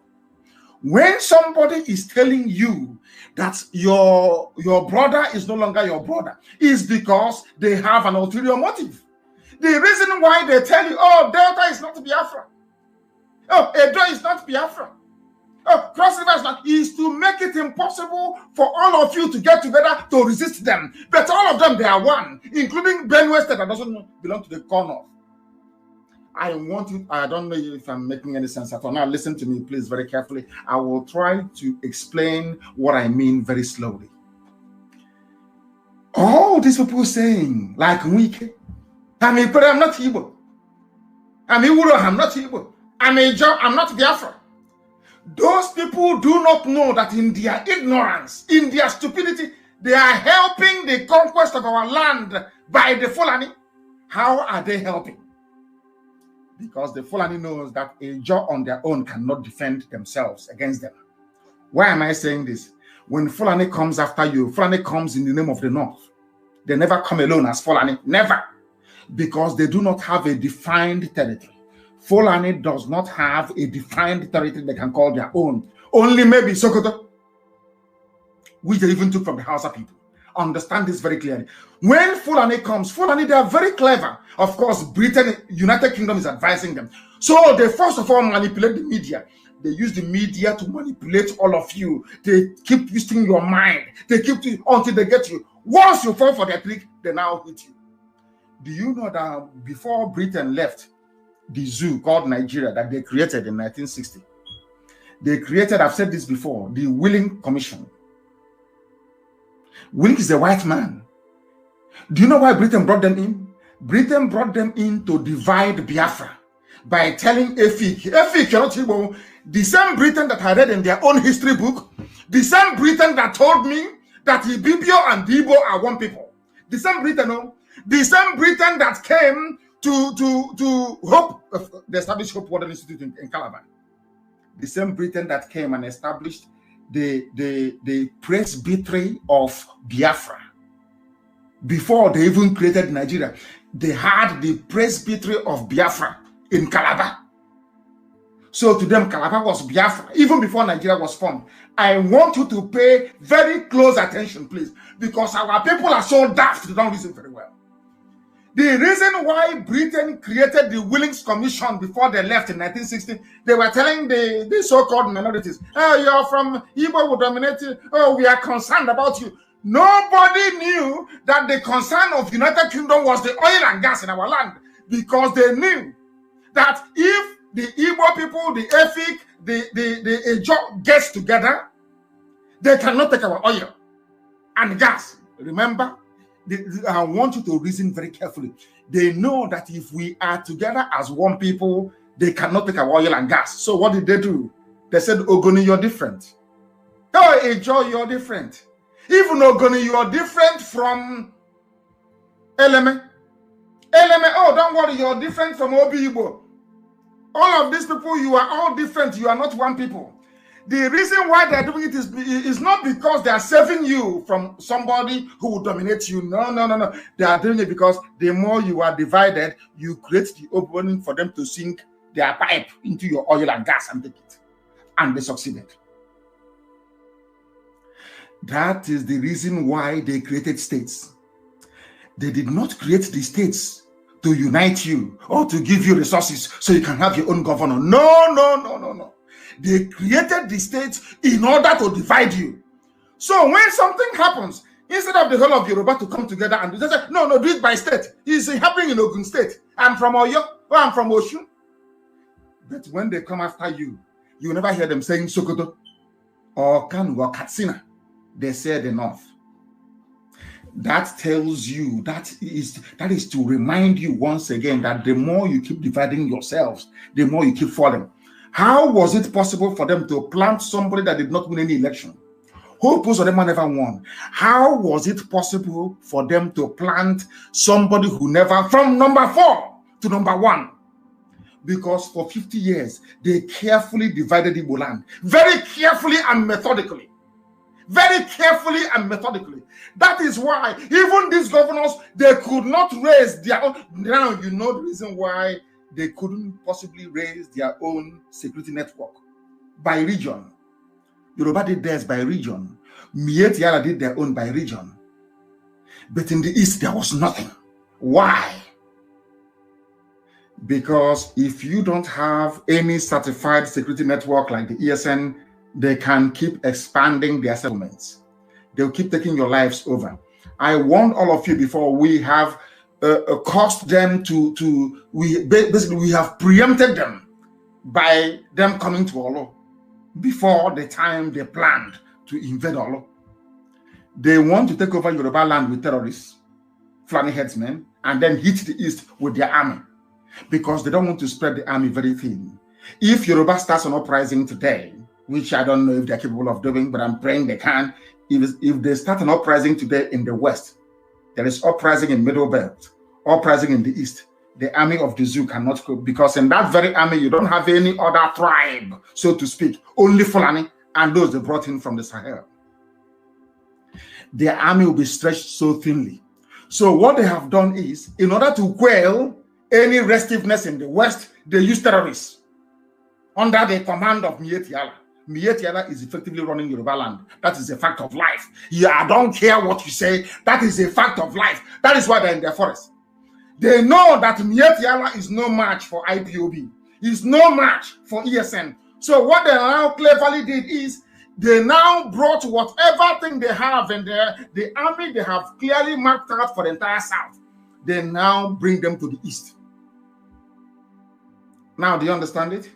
When somebody is telling you that your brother is no longer your brother, is because they have an ulterior motive. The reason why they tell you, oh, Delta is not Biafra. Oh, Edo is not Biafra. Oh, Cross River is not, is to make it impossible for all of you to get together to resist them. But all of them, they are one, including Benue State that doesn't belong to the corner. I want you, I don't know if I'm making any sense at all. Now listen to me, please, very carefully. I will try to explain what I mean very slowly. All these people saying, like Wike, I'm not Igbo. I'm Iwuro, I'm not Igbo. I'm not Biafra. Those people do not know that in their ignorance, in their stupidity, they are helping the conquest of our land by the Fulani. How are they helping? Because the Fulani knows that a Jaw on their own cannot defend themselves against them. Why am I saying this? When Fulani comes after you, Fulani comes in the name of the North. They never come alone as Fulani, never. Because they do not have a defined territory. Fulani does not have a defined territory they can call their own. Only maybe Sokoto, which they even took from the Hausa people. Understand this very clearly. When Fulani comes, Fulani, they are very clever. Of course, Britain, United Kingdom is advising them. So they first of all manipulate the media. They use the media to manipulate all of you. They keep twisting your mind. They keep until they get you. Once you fall for their trick, they now hit you. Do you know that before Britain left the zoo called Nigeria that they created in 1960, they created, I've said this before, the Willing Commission. Willing is a white man. Do you know why Britain brought them in? Britain brought them in to divide Biafra by telling Efik, you're not Igbo. The same Britain that I read in their own history book, the same Britain that told me that Ibibio and Igbo are one people. The same Britain, the same Britain that came to Hope, the established Hope Water Institute in Calabar. The same Britain that came and established the presbytery of Biafra. Before they even created Nigeria, they had the presbytery of Biafra in Calabar. So to them, Calabar was Biafra, even before Nigeria was formed. I want you to pay very close attention, please, because our people are so daft, they don't listen very well. The reason why Britain created the Willings Commission before they left in 1960, they were telling the so-called minorities, oh, you're from Igbo, will dominate you. Oh, we are concerned about you. Nobody knew that the concern of United Kingdom was the oil and gas in our land, because they knew that if the Igbo people, the Efik, the Ejo gets together, they cannot take our oil and gas. Remember? I want you to reason very carefully. They know that if we are together as one people, They cannot take our oil and gas. So what did they do? They said, Ogoni, you're different. Oh, Ejo, you're different. Even Ogoni, you are different from Eleme. Eleme, oh, don't worry, you're different from Obi Igbo. All of these people, you are all different. You are not one people. The reason why they're doing it is not because they are saving you from somebody who will dominate you. No. They are doing it because the more you are divided, you create the opening for them to sink their pipe into your oil and gas and take it. And they succeeded. That is the reason why they created states. They did not create the states to unite you or to give you resources so you can have your own governor. No. They created the states in order to divide you. So when something happens, instead of the whole of Yoruba to come together and they say, no, do it by state. It's happening in Ogun State. I'm from Oyo, or I'm from Oshun. But when they come after you, you never hear them saying Sokoto or Kanu or Katsina. They say the North. That tells you, that is to remind you once again that the more you keep dividing yourselves, the more you keep falling. How was it possible for them to plant somebody that did not win any election? Who opposed them never won? How was it possible for them to plant somebody who never, from number 4 to number 1? Because for 50 years, they carefully divided Igbo land. Very carefully and methodically. Very carefully and methodically. That is why even these governors, they could not raise their own. Now you know the reason why they couldn't possibly raise their own security network by region. Yoruba did theirs by region. Mietiala did their own by region. But in the East, there was nothing. Why? Because if you don't have any certified security network like the ESN, they can keep expanding their settlements. They'll keep taking your lives over. I warned all of you before, we have caused them we have preempted them by them coming to Olo before the time they planned to invade Olo. They want to take over Yoruba land with terrorists, Fulani headsmen, and then hit the East with their army because they don't want to spread the army very thin. If Yoruba starts an uprising today, which I don't know if they're capable of doing, but I'm praying they can. If they start an uprising today in the West, there is uprising in Middle Belt, uprising in the East. The army of the zoo cannot go because in that very army, you don't have any other tribe, so to speak, only Fulani and those they brought in from the Sahel. Their army will be stretched so thinly. So what they have done is, in order to quell any restiveness in the West, they use terrorists under the command of Mietiala. Mietiala is effectively running Yoruba land. That is a fact of life. Yeah, I don't care what you say. That is a fact of life. That is why they're in their forest. They know that Mietiala is no match for IPOB. Is no match for ESN. So what they now cleverly did is they now brought whatever thing they have in there, the army they have clearly marked out for the entire South. They now bring them to the East. Now, do you understand it?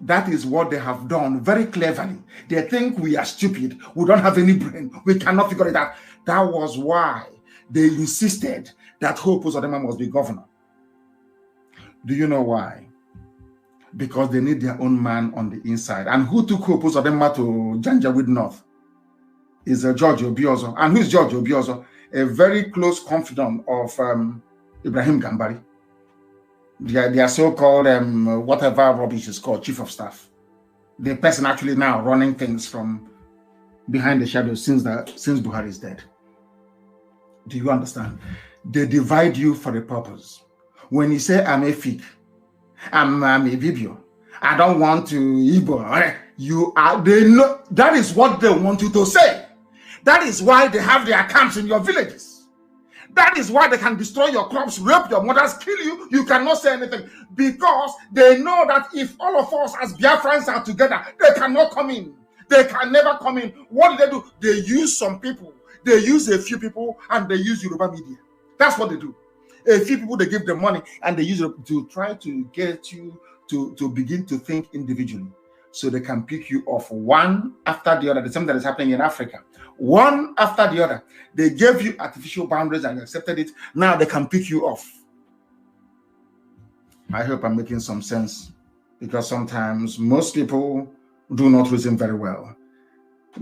That is what they have done very cleverly. They think we are stupid. We don't have any brain. We cannot figure it out. That was why they insisted that Hope Uzodinma must be governor. Do you know why? Because they need their own man on the inside. And who took Hope Uzodinma to Janjaweed North? Is George Obiozo. And who is George Obiozo? A very close confidant of Ibrahim Gambari. Their so-called, whatever rubbish is called, chief of staff. The person actually now running things from behind the shadows since Buhari is dead. Do you understand? They divide you for a purpose. When you say, I'm a fig, I'm a Vibio, I don't want to Igbo, they know that is what they want you to say. That is why they have their camps in your villages. That is why they can destroy your crops, rape your mothers, kill you. You cannot say anything because they know that if all of us as Biafrans are together, they cannot come in. They can never come in. What do? They use some people. They use a few people and they use Yoruba media. That's what they do. A few people, they give them money and they use it to try to get you to begin to think individually. So they can pick you off one after the other. The same that is happening in Africa. One after the other. They gave you artificial boundaries and you accepted it. Now they can pick you off. I hope I'm making some sense, because sometimes most people do not reason very well.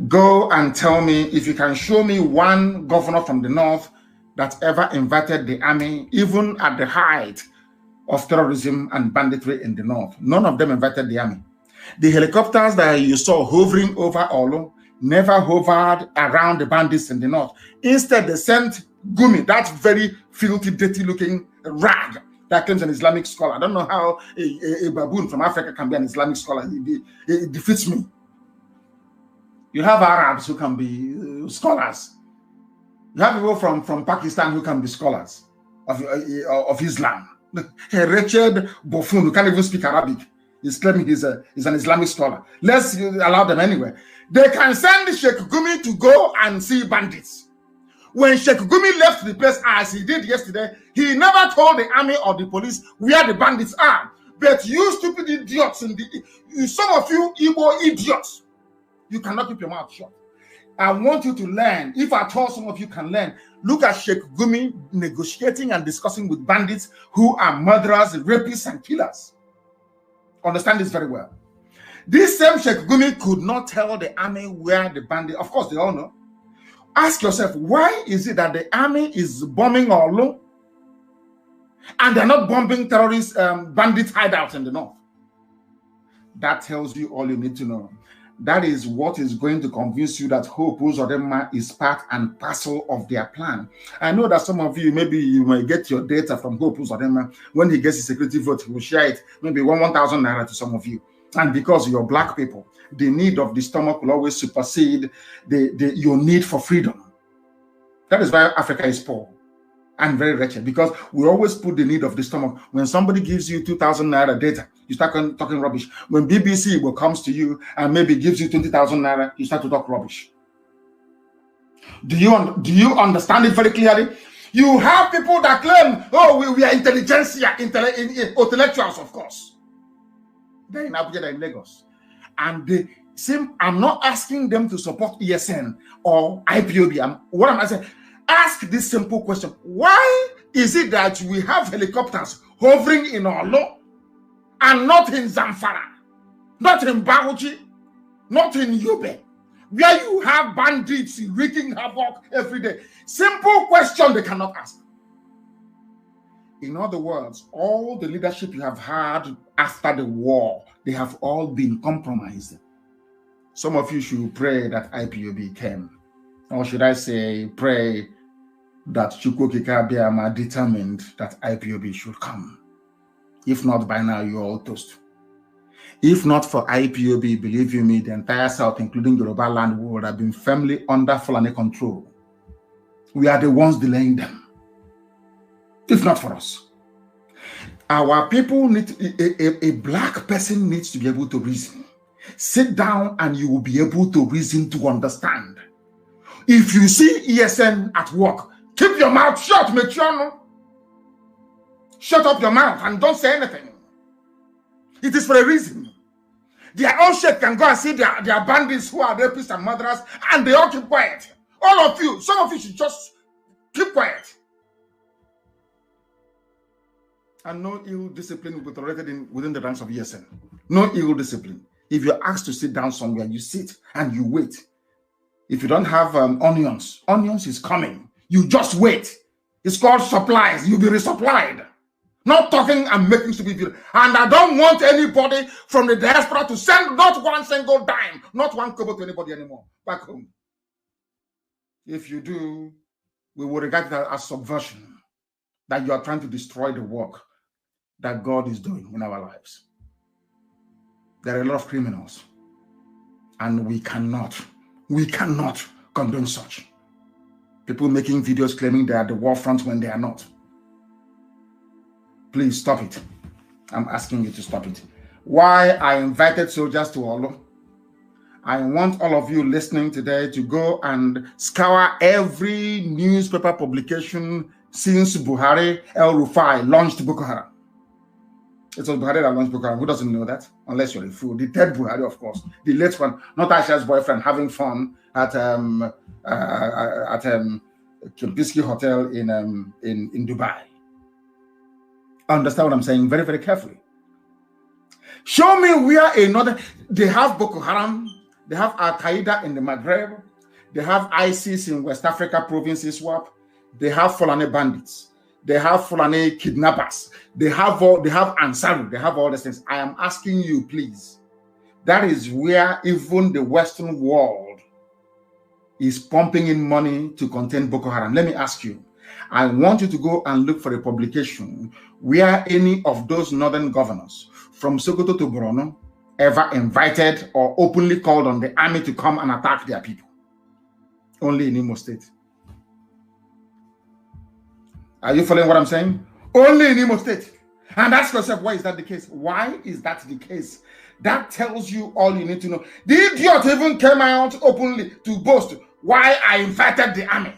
Go and tell me if you can show me one governor from the north that ever invited the army, even at the height of terrorism and banditry in the north. None of them invited the army. The helicopters that you saw hovering over Olu never hovered around the bandits in the north. Instead, they sent Gumi, that very filthy, dirty-looking rag that claims an Islamic scholar. I don't know how a baboon from Africa can be an Islamic scholar. It defeats me. You have Arabs who can be scholars. You have people from Pakistan who can be scholars of Islam. A wretched buffoon who can't even speak Arabic is claiming he's an Islamic scholar. Let's allow them anyway. They can send Sheikh Gumi to go and see bandits. When Sheikh Gumi left the place, as he did yesterday, he never told the army or the police where the bandits are. But you stupid idiots, some of you Igbo idiots, you cannot keep your mouth shut. I want you to learn. If at all some of you can learn, look at Sheikh Gumi negotiating and discussing with bandits who are murderers, rapists, and killers. Understand this very well. This same Sheikh Gumi could not tell the army where the bandits, of course they all know. Ask yourself, why is it that the army is bombing Olu and they're not bombing terrorist bandit hideouts in the north? That tells you all you need to know. That is what is going to convince you that Hope Uzodinma is part and parcel of their plan. I know that some of you, maybe you may get your data from Hope Uzodinma. When he gets his security vote, he will share it, maybe 1,000 naira to some of you. And because you're black people, the need of the stomach will always supersede your need for freedom. That is why Africa is poor and very wretched, because we always put the need of the stomach. When somebody gives you 2,000 naira data, you start talking rubbish. When BBC comes to you and maybe gives you 20,000 naira, you start to talk rubbish. Do you understand it very clearly? You have people that claim, oh, we are intelligentsia, intellectuals, of course. They're in Abuja, they're in Lagos. And I'm not asking them to support ESN or IPOB. What am I saying? Ask this simple question. Why is it that we have helicopters hovering in Olo and not in Zamfara, not in Bauchi, not in Yobe, where you have bandits wreaking havoc every day? Simple question they cannot ask. In other words, all the leadership you have had after the war, they have all been compromised. Some of you should pray that IPOB came. Or should I say, pray that Chukwokika Biama determined that IPOB should come. If not, by now you're all toast. If not for IPOB, believe you me, the entire South, including Yoruba land, would have been firmly under Fulani control. We are the ones delaying them. If not for us. Our people need, a black person needs to be able to reason. Sit down and you will be able to reason, to understand. If you see ESN at work, keep your mouth shut, Mechiano. Shut up your mouth and don't say anything. It is for a reason. Their own shit can go and see their bandits who are rapists and murderers, and they all keep quiet. All of you, some of you should just keep quiet. And no ill discipline will be tolerated within the ranks of ESN. No ill discipline. If you're asked to sit down somewhere, you sit and you wait. If you don't have onions is coming. You just wait. It's called supplies. You'll be resupplied. Not talking and making stupid videos. And I don't want anybody from the diaspora to send not one single dime, not one kobo to anybody anymore back home. If you do, we will regard that as subversion, that you are trying to destroy the work that God is doing in our lives. There are a lot of criminals, and we cannot condone such. People making videos claiming they are the war front when they are not. Please stop it. I'm asking you to stop it. Why I invited soldiers to Olo? I want all of you listening today to go and scour every newspaper publication since Buhari El-Rufai launched Boko Haram. It was Buhari that launched Boko Haram. Who doesn't know that? Unless you're a fool. The third Buhari, of course. The late one, not Aisha's boyfriend, having fun at Kempinski Hotel in Dubai. Understand what I'm saying very, very carefully. Show me where another, they have Boko Haram, they have Al-Qaeda in the Maghreb, they have ISIS in West Africa provinces, swap, they have Fulani bandits, they have Fulani kidnappers, they have Ansaru, they have all these things. I am asking you, please. That is where even the Western world is pumping in money to contain Boko Haram. Let me ask you, I want you to go and look for a publication where any of those northern governors from Sokoto to Borno ever invited or openly called on the army to come and attack their people. Only in Imo State. Are you following what I'm saying? Only in Imo State. And ask yourself, why is that the case? Why is that the case? That tells you all you need to know. The idiot even came out openly to boast why I invited the army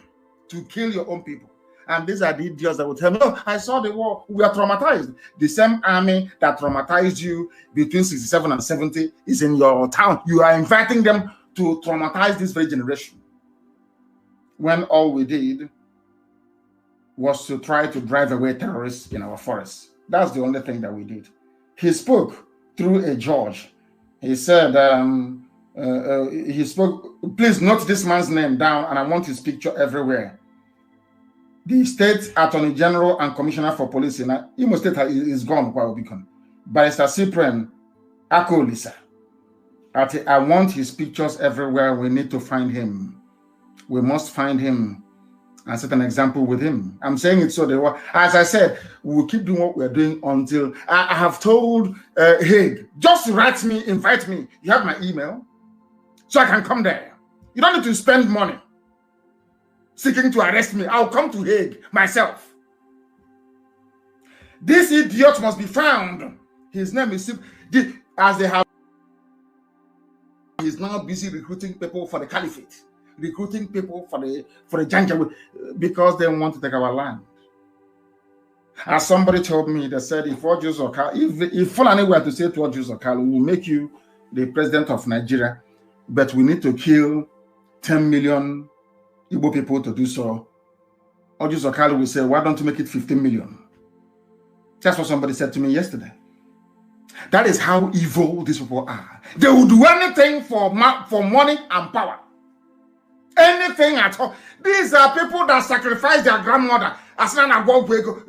to kill your own people. And these are the idiots that will tell me, oh, I saw the war. We are traumatized. The same army that traumatized you between 67 and 70 is in your town. You are inviting them to traumatize this very generation. When all we did was to try to drive away terrorists in our forests. That's the only thing that we did. He spoke through a judge. He said, he spoke, please note this man's name down, and I want his picture everywhere. The State Attorney General and Commissioner for Police in Imo State is gone, Barrister Cyprian Akolisa. I want his pictures everywhere. We need to find him. We must find him and set an example with him. I'm saying it so that, as I said, we'll keep doing what we're doing until I have told Hague, just write me, invite me. You have my email, so I can come there. You don't need to spend money seeking to arrest me. I'll come to Hague myself. This idiot must be found. His name is, as they have, he's now busy recruiting people for the caliphate, recruiting people for the Janjaweed, because they want to take our land. As somebody told me, they said, if Fulani were to say to Okalo, we will make you the president of Nigeria, but we need to kill 10 million Igbo people to do so. Okalo will say, why don't you make it 15 million? That's what somebody said to me yesterday. That is how evil these people are. They will do anything for money and power. Anything at all. These are people that sacrifice their grandmother.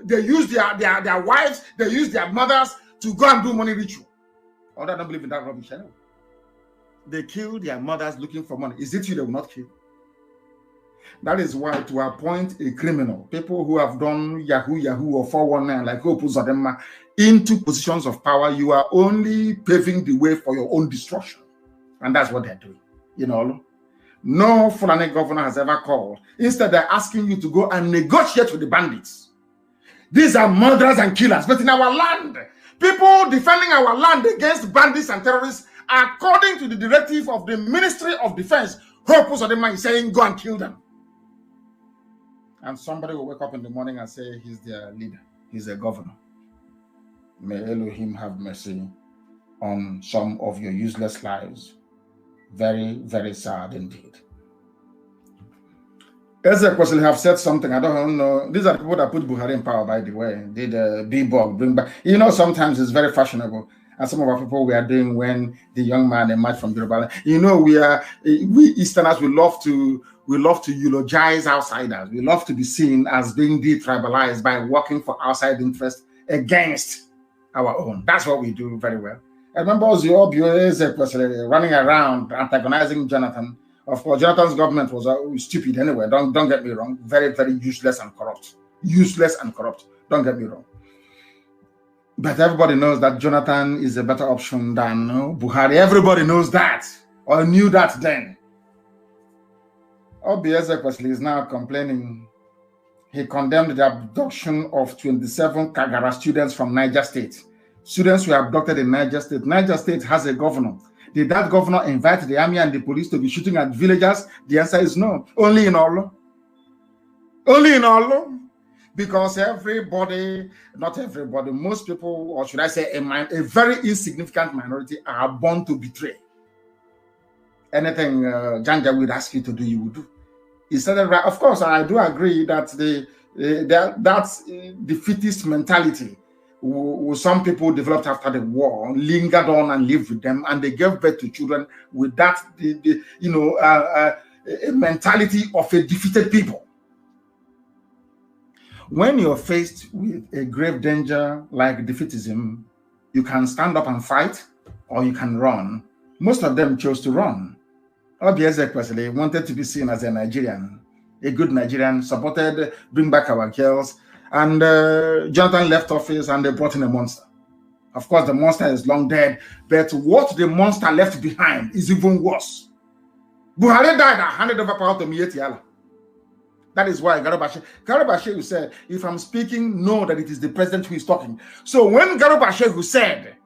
They use their wives, they use their mothers to go and do money ritual. I don't believe in that rubbish anyway. They kill their mothers looking for money. Is it you they will not kill? That is why to appoint a criminal, people who have done Yahoo or 419 like Opuzadema into positions of power, you are only paving the way for your own destruction. And that's what they're doing. You know, no Fulani governor has ever called. Instead, they're asking you to go and negotiate with the bandits. These are murderers and killers. But in our land, people defending our land against bandits and terrorists, according to the directive of the Ministry of Defense, Opuzadema is saying, go and kill them. And somebody will wake up in the morning and say he's their leader, he's a governor. May Elohim have mercy on some of your useless lives. Very, very sad indeed. Ezek Wesley have said something, I don't know. These are the people that put Buhari in power, by the way. Did B-Bog bring back. You know, sometimes it's very fashionable. And some of our people we are doing when the young man emerged from Yoruba. You know, we Easterners, we love to eulogize outsiders. We love to be seen as being detribalized by working for outside interests against our own. That's what we do very well. I remember Ezek was running around antagonizing Jonathan. Of course, Jonathan's government was stupid anyway. Don't get me wrong. Very, very useless and corrupt. Useless and corrupt. Don't get me wrong. But everybody knows that Jonathan is a better option than Buhari. Everybody knows that, or knew that then. Ezek Wesley is now complaining. He condemned the abduction of 27 Kagara students from Niger State. Students were abducted in Niger State. Niger State has a governor. Did that governor invite the army and the police to be shooting at villagers? The answer is no. Only in Olo. Only in Olo. Because everybody, not everybody, most people, or should I say a very insignificant minority, are born to betray. Anything Janja would ask you to do, you would do. He said that, right. Of course, I do agree that that defeatist mentality some people developed after the war, lingered on and lived with them, and they gave birth to children with that, a mentality of a defeated people. When you're faced with a grave danger like defeatism, you can stand up and fight, or you can run. Most of them chose to run. Obieze personally wanted to be seen as a Nigerian, a good Nigerian, supported Bring Back Our Girls, and Jonathan left office and they brought in a monster. Of course, the monster is long dead, but what the monster left behind is even worse. Buhari died and handed over power to Miyetti Allah. That is why Garba Shehu said, if I'm speaking, know that it is the president who is talking. So when Garba Shehu said,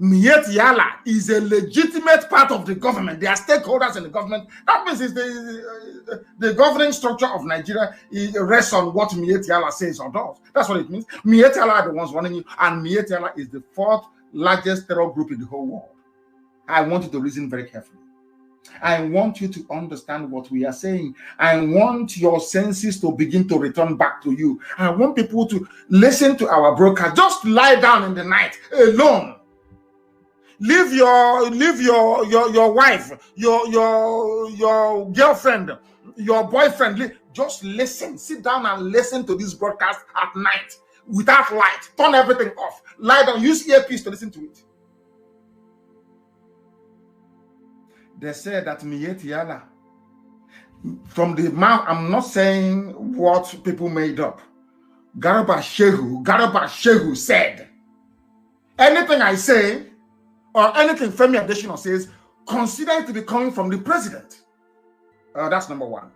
Miyetti Allah is a legitimate part of the government, they are stakeholders in the government, that means it's the governing structure of Nigeria rests on what Miyetti Allah says or does. That's what it means. Miyetti Allah are the ones running you, and Miyetti Allah is the 4th largest terror group in the whole world. I want you to reason very carefully. I want you to understand what we are saying. I want your senses to begin to return back to you. I want people to listen to our broadcast. Just lie down in the night alone. Leave your wife, your girlfriend, your boyfriend. Just listen. Sit down and listen to this broadcast at night without light. Turn everything off. Lie down. Use earpiece to listen to it. They said that Miyetti Allah, from the mouth, I'm not saying what people made up. Garba Shehu said, anything I say, or anything Femi Adesina says, consider it to be coming from the president. That's number one.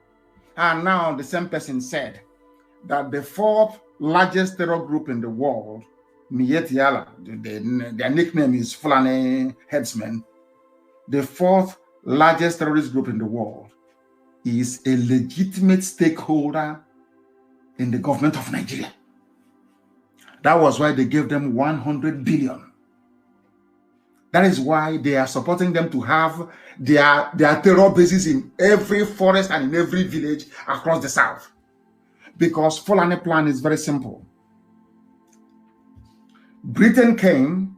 And now the same person said that the 4th largest terror group in the world, Miyetti Allah, their nickname is Fulani Headsmen, the 4th largest terrorist group in the world, is a legitimate stakeholder in the government of Nigeria. That was why they gave them 100 billion. That is why they are supporting them to have their terror bases in every forest and in every village across the south. Because Fulani plan is very simple. Britain came,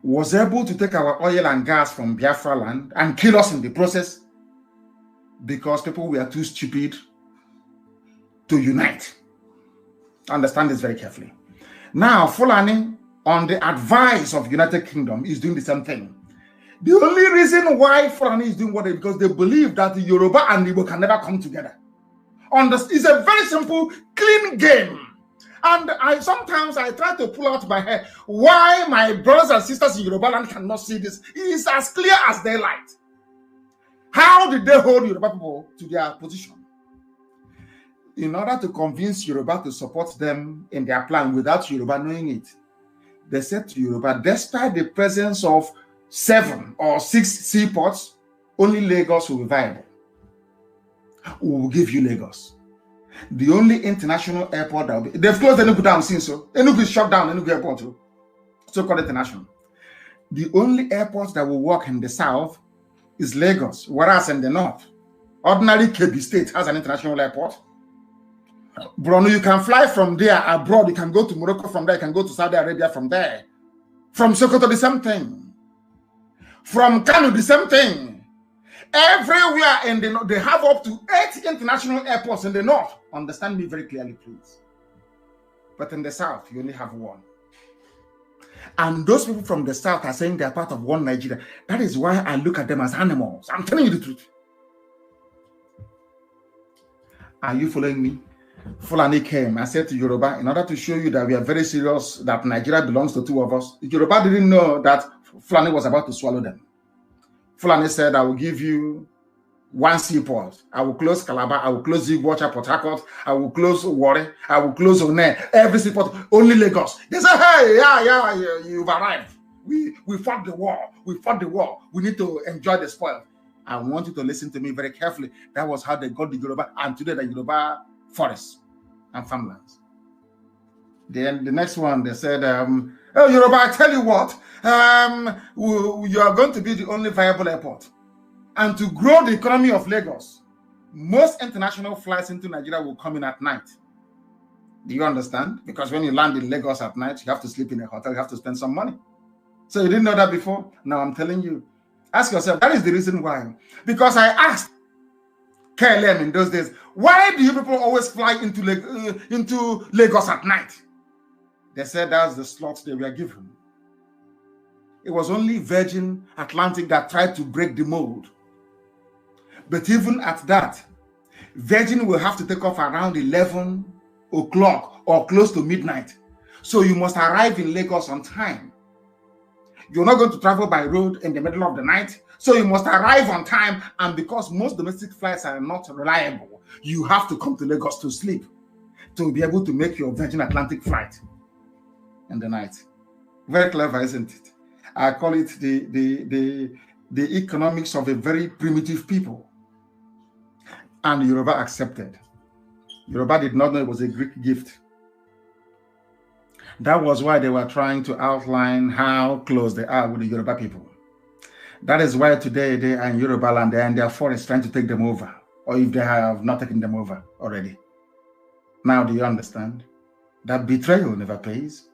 was able to take our oil and gas from Biafra land and kill us in the process because people were too stupid to unite. Understand this very carefully. Now, Fulani, on the advice of United Kingdom, is doing the same thing. The only reason why Fulani is doing what is because they believe that the Yoruba and Igbo can never come together. It's a very simple, clean game. And sometimes I try to pull out my hair why my brothers and sisters in Yoruba land cannot see this. It is as clear as daylight. How did they hold Yoruba people to their position? In order to convince Yoruba to support them in their plan without Yoruba knowing it, they said to Yoruba, despite the presence of 7 or 6 seaports, only Lagos will be viable. We will give you Lagos. The only international airport that will be, they've closed Enugu down since, so Enugu is shut down, Enugu airport, so-called international. The only airport that will work in the south is Lagos, whereas in the north, ordinary Kebbi State has an international airport. Bruno, you can fly from there abroad, you can go to Morocco from there, you can go to Saudi Arabia from there. From Sokoto, the same thing. From Kanu, the same thing. Everywhere in the north, they have up to 8 international airports in the north. Understand me very clearly, please. But in the south, you only have 1. And those people from the south are saying they are part of one Nigeria. That is why I look at them as animals. I'm telling you the truth. Are you following me? Fulani came and said to Yoruba, in order to show you that we are very serious, that Nigeria belongs to 2 of us, Yoruba didn't know that Fulani was about to swallow them. Fulani said, I will give you 1 seaport. I will close Calabar. I will close Igbocha, Port Harcourt. I will close Warri. I will close Omeire. Every seaport, only Lagos. They said, hey, yeah, you've arrived. We fought the war. We fought the war. We need to enjoy the spoil. I want you to listen to me very carefully. That was how they got the Yoruba, and today the Yoruba forests and farmlands. Then the next one, they said, oh, Yoruba, I tell you what, you are going to be the only viable airport. And to grow the economy of Lagos, most international flights into Nigeria will come in at night. Do you understand? Because when you land in Lagos at night, you have to sleep in a hotel, you have to spend some money. So you didn't know that before? Now I'm telling you. Ask yourself, that is the reason why. Because I asked KLM in those days, why do you people always fly into Lagos at night? They said that's the slots they were given. It was only Virgin Atlantic that tried to break the mold. But even at that, Virgin will have to take off around 11 o'clock or close to midnight. So you must arrive in Lagos on time. You're not going to travel by road in the middle of the night. So you must arrive on time. And because most domestic flights are not reliable, you have to come to Lagos to sleep to be able to make your Virgin Atlantic flight in the night. Very clever, isn't it? I call it the economics of a very primitive people. And Yoruba accepted. Yoruba did not know it was a Greek gift. That was why they were trying to outline how close they are with the Yoruba people. That is why today they are in Yoruba land, they are in their forest trying to take them over, or if they have not taken them over already. Now, do you understand? That betrayal never pays.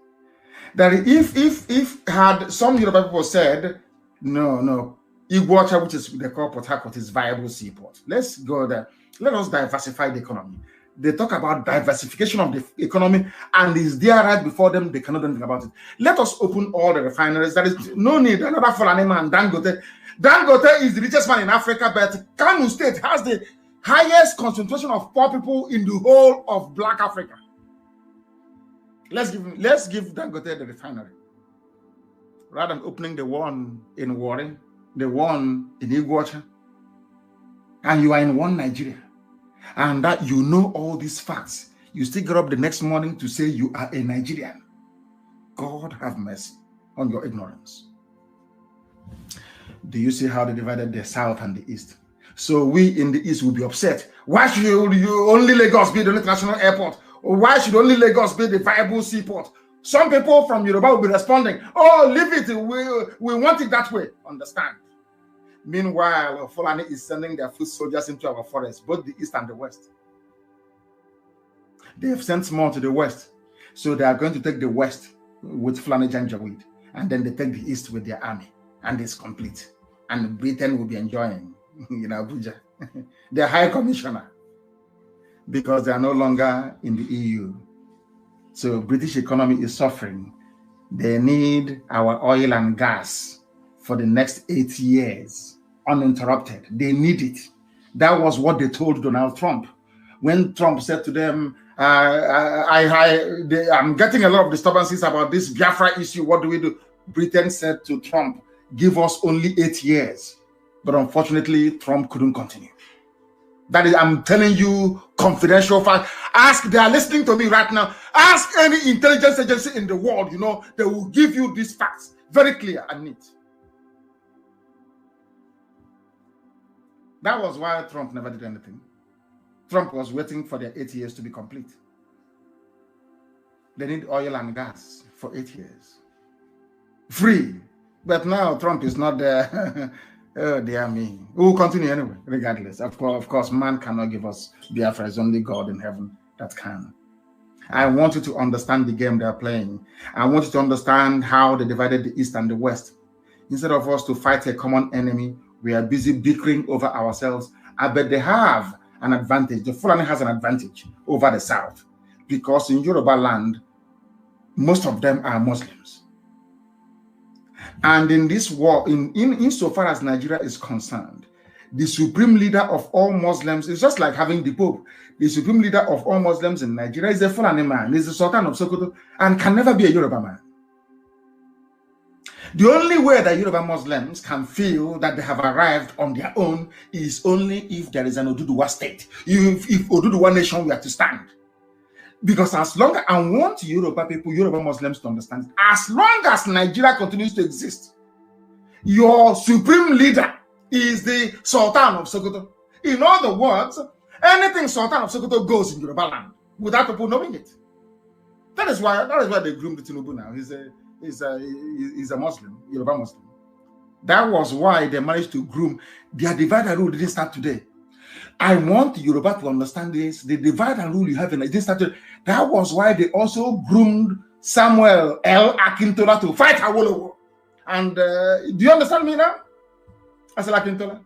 That if had some Yoruba people said, no, Iguacha, which is the call Port Harcourt, is viable seaport. Let's go there. Let us diversify the economy. They talk about diversification of the economy, and is there right before them, they cannot do anything about it. Let us open all the refineries. There is no need another Fulani man, Dangote. Dangote is the richest man in Africa, but Kanu State has the highest concentration of poor people in the whole of Black Africa. Let's give Dangote the refinery. Rather than opening the one in Warri, the one in Iguacha, and you are in one Nigeria. And that you know all these facts, you still get up the next morning to say you are a Nigerian. God have mercy on your ignorance. Do you see how they divided the South and the East? So we in the East will be upset. Why should you only Lagos be the international airport? Or why should only Lagos be the viable seaport? Some people from Yoruba will be responding, oh, leave it, we want it that way. Understand? Meanwhile, Fulani is sending their foot soldiers into our forests, both the East and the West. They have sent more to the West. So they are going to take the West with Fulani Janjaweed, and then they take the East with their army, and it's complete. And Britain will be enjoying in Abuja, their High Commissioner, because they are no longer in the EU. So British economy is suffering. They need our oil and gas for the next 8 years, uninterrupted. They need it. That was what they told Donald Trump. When Trump said to them, I'm getting a lot of disturbances about this Biafra issue, what do we do? Britain said to Trump, give us only 8 years. But unfortunately, Trump couldn't continue. That is, I'm telling you, confidential fact. Ask, they are listening to me right now. Ask any intelligence agency in the world, they will give you these facts, very clear and neat. That was why Trump never did anything. Trump was waiting for their 8 years to be complete. They need oil and gas for 8 years. Free. But now Trump is not there. Oh, dear me. We will continue anyway, regardless. Of course, man cannot give us Biafra. It's only God in heaven that can. I want you to understand the game they're playing. I want you to understand how they divided the East and the West. Instead of us to fight a common enemy, we are busy bickering over ourselves. I bet they have an advantage. The Fulani has an advantage over the South, because in Yoruba land, most of them are Muslims. And in this war, insofar as Nigeria is concerned, the supreme leader of all Muslims is just like having the Pope. The supreme leader of all Muslims in Nigeria is a Fulani man, is the Sultan of Sokoto, and can never be a Yoruba man. The only way that Yoruba Muslims can feel that they have arrived on their own is only if there is an Oduduwa state, if Oduduwa nation were to stand. Because as long as I want Yoruba people, Yoruba Muslims to understand, as long as Nigeria continues to exist, your supreme leader is the Sultan of Sokoto. In other words, anything Sultan of Sokoto goes in Yoruba land without people knowing it. That is why they groomed Tinubu now. He's a Muslim, Yoruba Muslim. That was why they managed to groom. Their divide and rule didn't start today. I want Yoruba to understand this. The divide and rule you have in this country, that was why they also groomed Samuel L. Akintola to fight Awolowo. And do you understand me now? I said Akintola.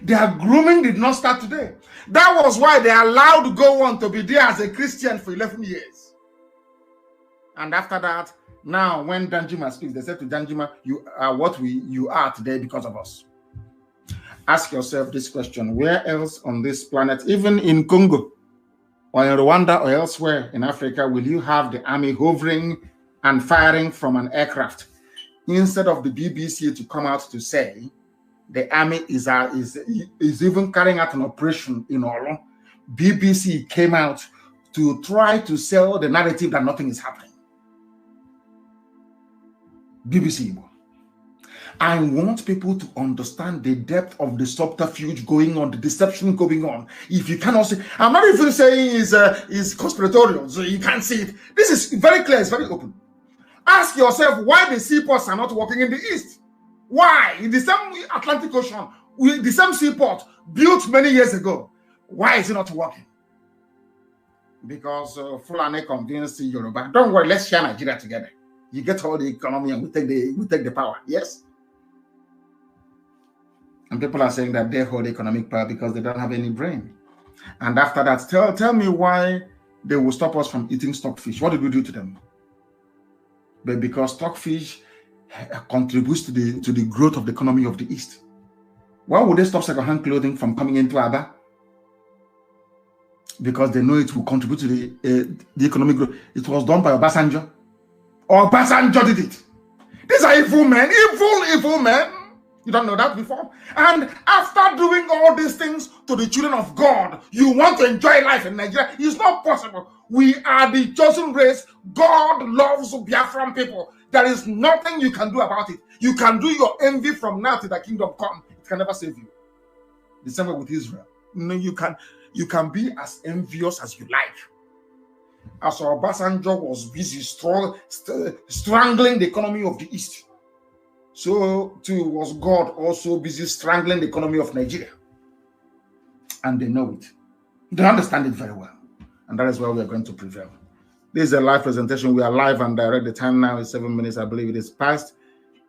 Their grooming did not start today. That was why they allowed Gowon to be there as a Christian for 11 years. And after that, now when Danjuma speaks, they said to Danjuma, you are what you are today because of us. Ask yourself this question: where else on this planet, even in Congo or in Rwanda or elsewhere in Africa, will you have the army hovering and firing from an aircraft instead of the BBC to come out to say the army is even carrying out an operation in Olo? BBC came out to try to sell the narrative that nothing is happening. BBC Igbo. I want people to understand the depth of the subterfuge going on, the deception going on. If you cannot see, I'm not even saying it's conspiratorial, so you can't see it. This is very clear, it's very open. Ask yourself why the seaports are not working in the east. Why? In the same Atlantic Ocean, the same seaport built many years ago, why is it not working? Because Fulani convinced Yoruba, don't worry, let's share Nigeria together. You get all the economy and we take the power. Yes? And people are saying that they hold economic power because they don't have any brain. And after that, tell me why they will stop us from eating stockfish. What did we do to them? But because stockfish contributes to the growth of the economy of the East. Why would they stop second-hand clothing from coming into Aba? Because they know it will contribute to the economic growth. It was done by Obasanjo. Obasanjo did it. These are evil men, evil men. You don't know that before? And after doing all these things to the children of God, you want to enjoy life in Nigeria? It's not possible. We are the chosen race. God loves Biafran people. There is nothing you can do about it. You can do your envy from now till the kingdom come. It can never save you. The same way with Israel. No, you can be as envious as you like. As Obasanjo was busy strangling the economy of the East, so too was God also busy strangling the economy of Nigeria. And they know it. They understand it very well. And that is why we are going to prevail. This is a live presentation. We are live and direct. The time now is 7 minutes. I believe it is past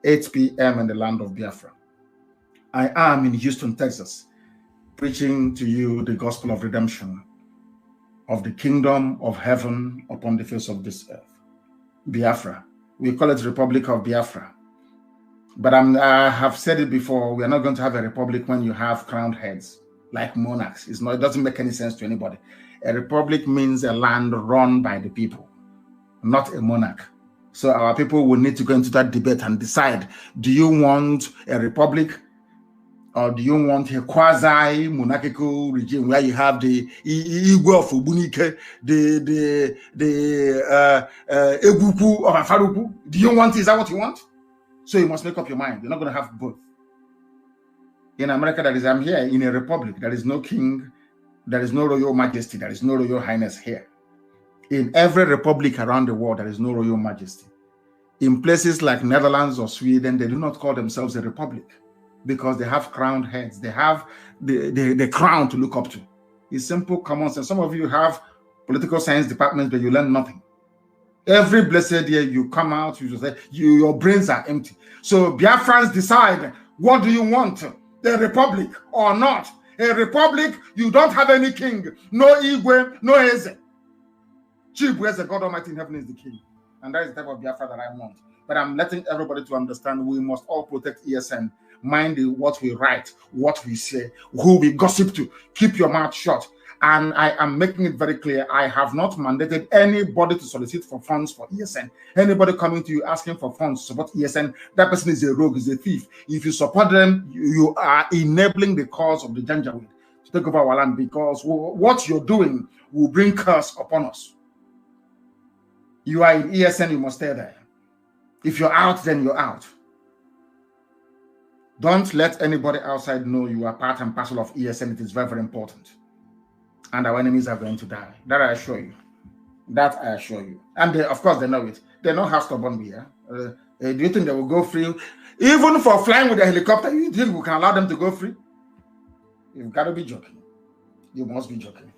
8 p.m. in the land of Biafra. I am in Houston, Texas, preaching to you the gospel of redemption, of the kingdom of heaven upon the face of this earth. Biafra. We call it Republic of Biafra. But I have said it before, we are not going to have a republic when you have crowned heads, like monarchs. It doesn't make any sense to anybody. A republic means a land run by the people, not a monarch. So our people will need to go into that debate and decide, do you want a republic or do you want a quasi-monarchical regime where you have the Igwe of Ubunike, the Eguku of Afaruku? Do you want, is that what you want? So you must make up your mind. You're not going to have both. In America, I'm here in a republic. There is no king. There is no royal majesty. There is no royal highness here. In every republic around the world, there is no royal majesty. In places like Netherlands or Sweden, they do not call themselves a republic because they have crowned heads. They have the crown to look up to. It's simple common sense. Some of you have political science departments, but you learn nothing. Every blessed year you come out, you say your brains are empty. So Biafrans decide, what do you want? A republic or not? A republic, you don't have any king. No Igwe, no Eze. Chibu Eze, God Almighty in heaven is the king. And that is the type of Biafra that I want. But I'm letting everybody to understand we must all protect ESN. Mind what we write, what we say, who we gossip to. Keep your mouth shut. And I am making it very clear, I have not mandated anybody to solicit for funds for ESN. Anybody coming to you asking for funds to support ESN, that person is a rogue, is a thief. If you support them, you are enabling the cause of the Janjaweed to take over our land, because what you're doing will bring curse upon us. You are in ESN, you must stay there. If you're out, then you're out. Don't let anybody outside know you are part and parcel of ESN. It is very, very important. And our enemies are going to die. That I assure you. That I assure you. And they, of course, they know it. They know how stubborn we are. Do you think they will go free? Even for flying with a helicopter, you think we can allow them to go free? You've got to be joking. You must be joking.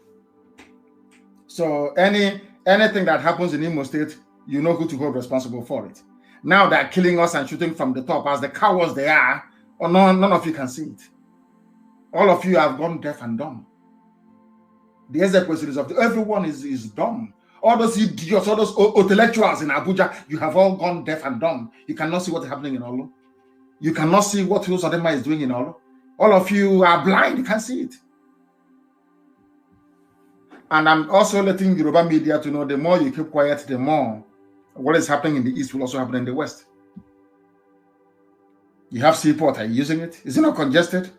So anything that happens in Imo State, you know who to hold responsible for it. Now they're killing us and shooting from the top as the cowards they are, or none of you can see it. All of you have gone deaf and dumb. The execution of everyone is dumb. All those idiots, all those intellectuals in Abuja, you have all gone deaf and dumb. You cannot see what's happening in Olu. You cannot see what Uzodinma is doing in Olu. All of you are blind. You can't see it. And I'm also letting Yoruba media to know the more you keep quiet, the more what is happening in the East will also happen in the West. You have seaport. Are you using it? Is it not congested?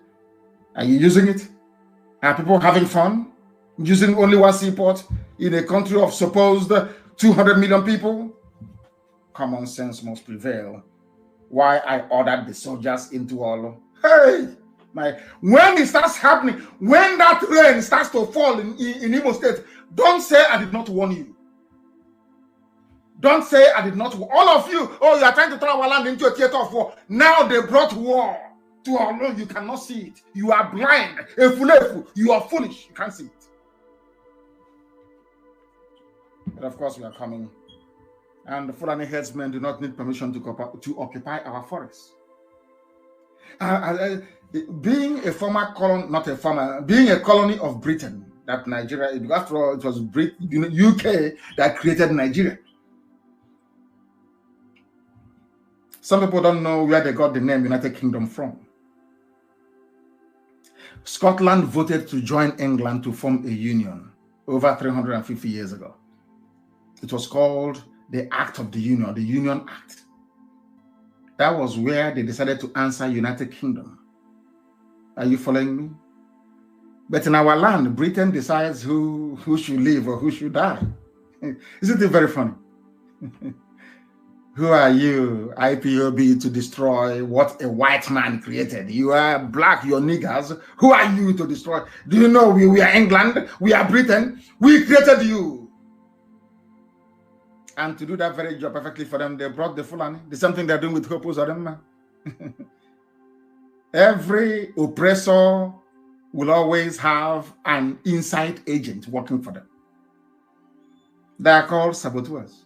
Are you using it? Are people having fun using only one seaport in a country of supposed 200 million people? Common sense must prevail. Why I ordered the soldiers into Olu. Hey! When it starts happening, when that rain starts to fall in Imo State, don't say I did not warn you. Don't say I did not warn all of you. Oh, you are trying to turn our land into a theater of war. Now they brought war to Olu. You cannot see it. You are blind. You are foolish. You can't see it. But of course, we are coming. And the Fulani headsmen do not need permission to occupy our forests. Being a former colony, being a colony of Britain, that Nigeria, after all, it was UK that created Nigeria. Some people don't know where they got the name United Kingdom from. Scotland voted to join England to form a union over 350 years ago. It was called the Act of the Union, the Union Act. That was where they decided to answer United Kingdom. Are you following me? But in our land, Britain decides who should live or who should die. Isn't it very funny? Who are you, IPOB, to destroy what a white man created? You are black, you're niggers. Who are you to destroy? Do you know we are England? We are Britain. We created you. And to do that very job perfectly for them, they brought the Fulani. The same thing they're doing with Hope Uzodinma. Every oppressor will always have an inside agent working for them. They are called saboteurs.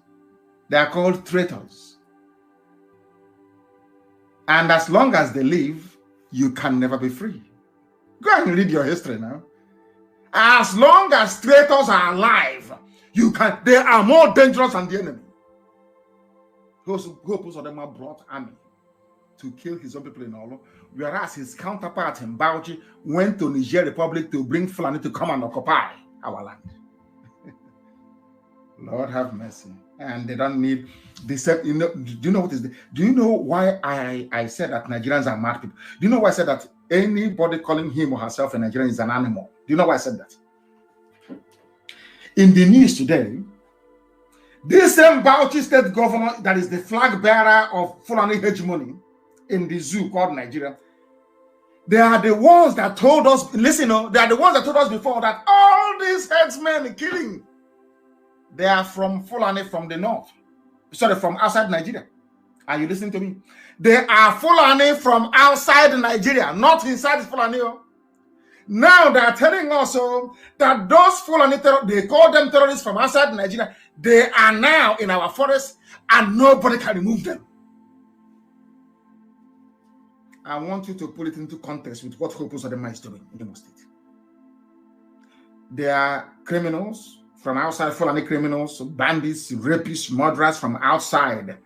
They are called traitors. And as long as they live, you can never be free. Go and read your history now. As long as traitors are alive, they are more dangerous than the enemy. Hope Uzodinma brought army to kill his own people in Olu, whereas his counterpart in Bauchi went to Niger Republic to bring Fulani to come and occupy our land. Lord have mercy. And they don't need this. Do you know what is? Do you know why I said that Nigerians are mad people? Do you know why I said that anybody calling him or herself a Nigerian is an animal? Do you know why I said that? In the news today, this same Bauchi state governor that is the flag bearer of Fulani hegemony in the zoo called Nigeria, they are the ones that told us, listen, they are the ones that told us before that all these headsmen killing, they are from Fulani from the north. Sorry, from outside Nigeria. Are you listening to me? They are Fulani from outside Nigeria, not inside Fulani. Now they are telling us that those Fulani, they call them terrorists from outside Nigeria. They are now in our forest and nobody can remove them. I want you to put it into context with what Hope Uzodinma is doing in Imo State. They are criminals from outside, Fulani criminals, bandits, rapists, murderers from outside.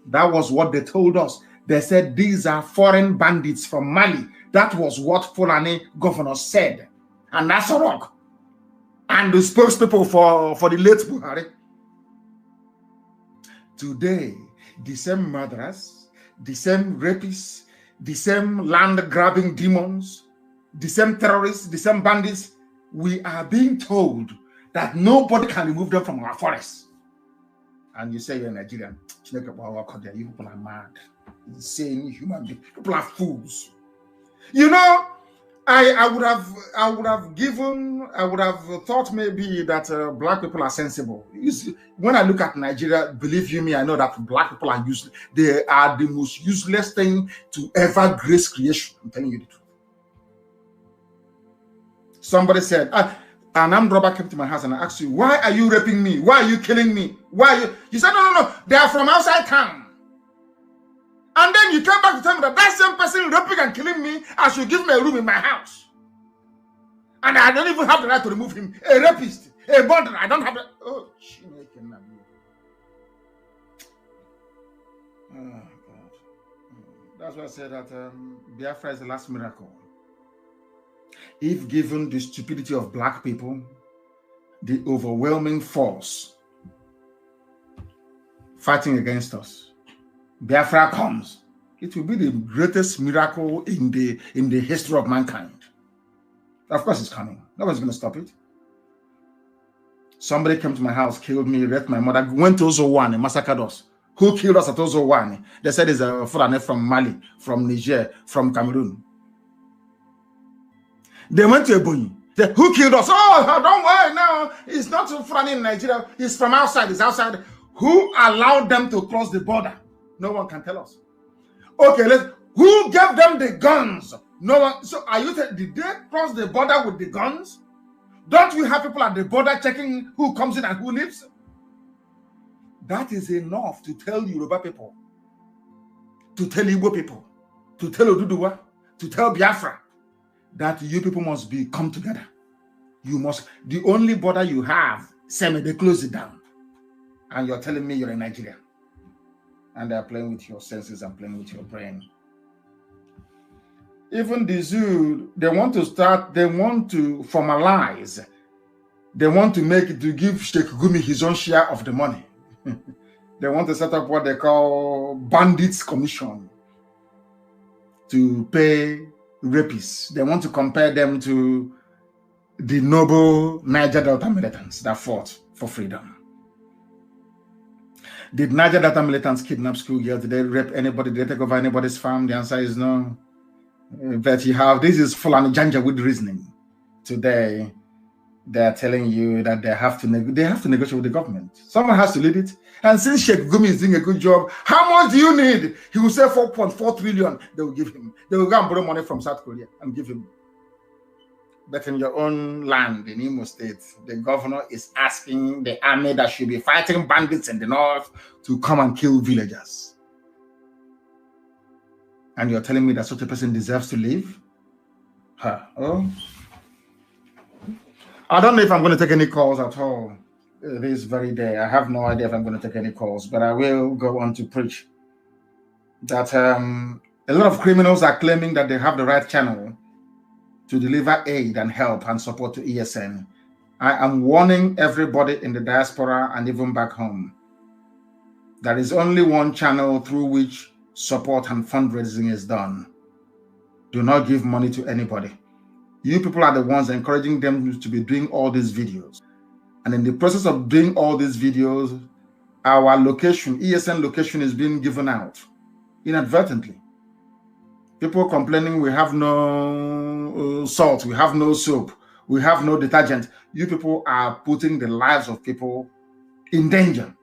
That was what they told us. They said these are foreign bandits from Mali. That was what Fulani governor said. And that's a rock. And the spokespeople for the late Buhari. Today, the same murderers, the same rapists, the same land-grabbing demons, the same terrorists, the same bandits, we are being told that nobody can remove them from our forests. And you say you're Nigerian. You people are mad. Insane human beings. People are fools. You know, I would have thought maybe that black people are sensible. When I look at Nigeria, believe you me, I know that black people are useless. They are the most useless thing to ever grace creation. I'm telling you the truth. Somebody said, an armed robber came to my house and I asked you, why are you raping me? Why are you killing me? Why are you? You said, no, they are from outside town. And then you came back to tell me that same person raping and killing me, I should give him a room in my house. And I don't even have the right to remove him. A rapist, a murderer, I don't have the... Oh, God. That's why I said that Biafra is the last miracle. If given the stupidity of black people, the overwhelming force fighting against us, Biafra comes, it will be the greatest miracle in the history of mankind. Of course it's coming. Nobody's going to stop it. Somebody came to my house, killed me, raped my mother, went to Ozowane and massacred us. Who killed us at Ozowane? They said it's a Fulani from Mali, from Niger, from Cameroon. They went to Ebonyi. Who killed us? Oh, don't worry now. It's not Fulani in Nigeria. It's from outside. It's outside. Who allowed them to cross the border? No one can tell us. Okay, who gave them the guns? No one. So did they cross the border with the guns? Don't we have people at the border checking who comes in and who leaves? That is enough to tell Yoruba people, to tell Igbo people, to tell Oduduwa, to tell Biafra that you people must come together. You must. The only border you have, they close it down. And you're telling me you're in Nigeria. And they're playing with your senses and playing with your brain. Even the zoo, they want to formalize. They want to give Sheikh Gumi his own share of the money. They want to set up what they call bandits commission to pay rapists. They want to compare them to the noble Niger Delta militants that fought for freedom. Did Niger Delta militants kidnap schoolgirls? Did they rape anybody? Did they take over anybody's farm? The answer is no. But this is Fulani Janjaweed reasoning. Today, they're telling you that they have to negotiate with the government. Someone has to lead it. And since Sheikh Gumi is doing a good job, how much do you need? He will say 4.4 trillion. They will give him. They will go and borrow money from South Korea and give him. But in your own land, in Imo State, the governor is asking the army that should be fighting bandits in the north to come and kill villagers. And you're telling me that such a person deserves to live? Oh. I don't know if I'm going to take any calls at all this very day. I have no idea if I'm going to take any calls, but I will go on to preach that a lot of criminals are claiming that they have the right channel to deliver aid and help and support to ESN. I am warning everybody in the diaspora and even back home. There is only one channel through which support and fundraising is done. Do not give money to anybody. You people are the ones encouraging them to be doing all these videos. And in the process of doing all these videos, our location, ESN location, is being given out inadvertently. People complaining we have no salt, we have no soap, we have no detergent. You people are putting the lives of people in danger.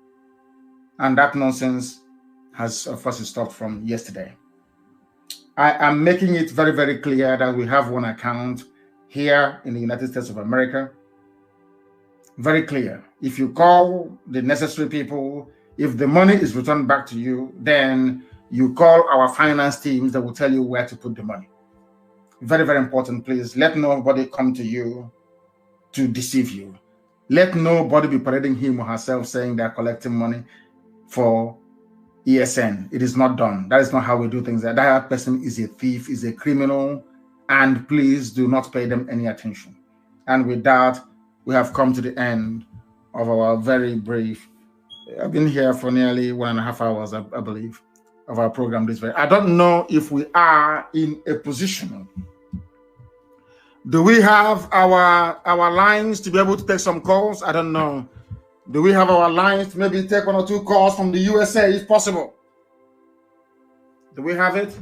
And that nonsense has, of course, stopped from yesterday. I am making it very, very clear that we have one account here in the United States of America. Very clear. If you call the necessary people, if the money is returned back to you, then you call our finance teams that will tell you where to put the money. Very, very important, please. Let nobody come to you to deceive you. Let nobody be parading him or herself saying they're collecting money for ESN. It is not done. That is not how we do things. That person is a thief, is a criminal, and please do not pay them any attention. And with that, we have come to the end of our very brief. I've been here for nearly 1.5 hours, I believe, of our program this way. I don't know if we are in a position. Do we have our lines to be able to take some calls? I don't know. Do we have our lines to maybe take 1 or 2 calls from the USA if possible? Do we have it?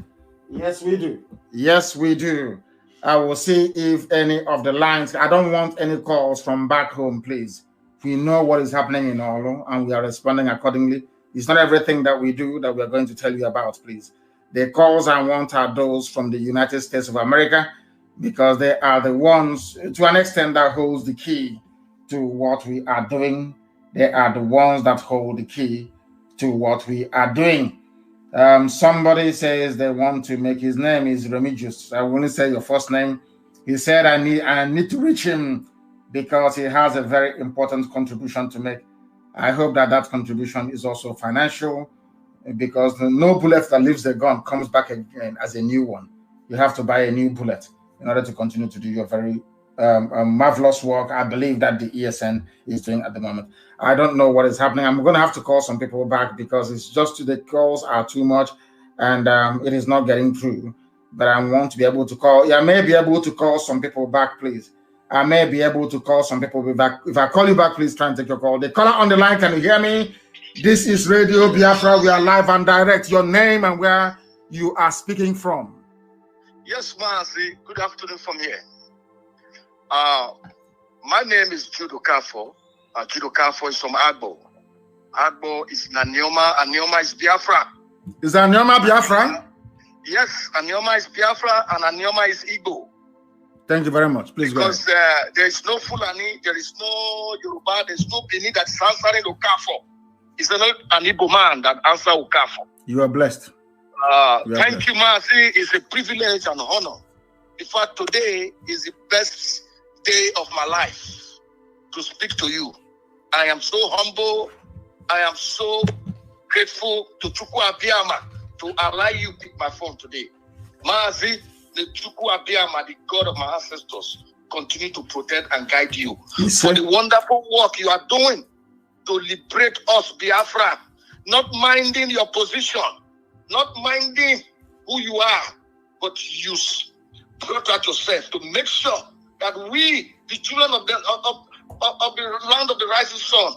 Yes, we do. Yes, we do. I will see if any of the lines, I don't want any calls from back home, please. We know what is happening in Olo and we are responding accordingly. It's not everything that we do that we are going to tell you about, please. The calls I want are those from the United States of America. because they are the ones, to an extent, that holds the key to what we are doing. They are the ones that hold the key to what we are doing. Somebody says they want to make his name is Remigius. I won't say your first name. He said, I need to reach him because he has a very important contribution to make. I hope that contribution is also financial, because no bullet that leaves the gun comes back again as a new one. You have to buy a new bullet in order to continue to do your very marvelous work. I believe that the ESN is doing at the moment. I don't know what is happening. I'm going to have to call some people back because it's just the calls are too much and it is not getting through. But I want to be able to call. Yeah, I may be able to call some people back, please. I may be able to call some people back. If I call you back, please try and take your call. The caller on the line, can you hear me? This is Radio Biafra. We are live and direct. Your name and where you are speaking from. Yes, Mazi. Good afternoon from here. My name is Judo Kafo. Judo Kafo is from Agbo. Agbo is Anioma. Anioma is Biafra. Is Anioma Biafra? Yes, Anioma is Biafra and Anioma is Igbo. Thank you very much. Please go ahead. Because there is no Fulani, there is no Yoruba, there is no Bini that is answering Okafo. It's not an Igbo man that answers Okafo. You are blessed. Thank you, Mazi. It's a privilege and honor. In fact, today is the best day of my life to speak to you. I am so humble. I am so grateful to Chukwu Abiyama to allow you to pick my phone today. Mazi, the Chukwu Abiyama, the God of my ancestors, continue to protect and guide you for the wonderful work you are doing to liberate us, Biafra, not minding your position, not minding who you are, but you brought out yourself to make sure that we, the children of the land of the rising sun,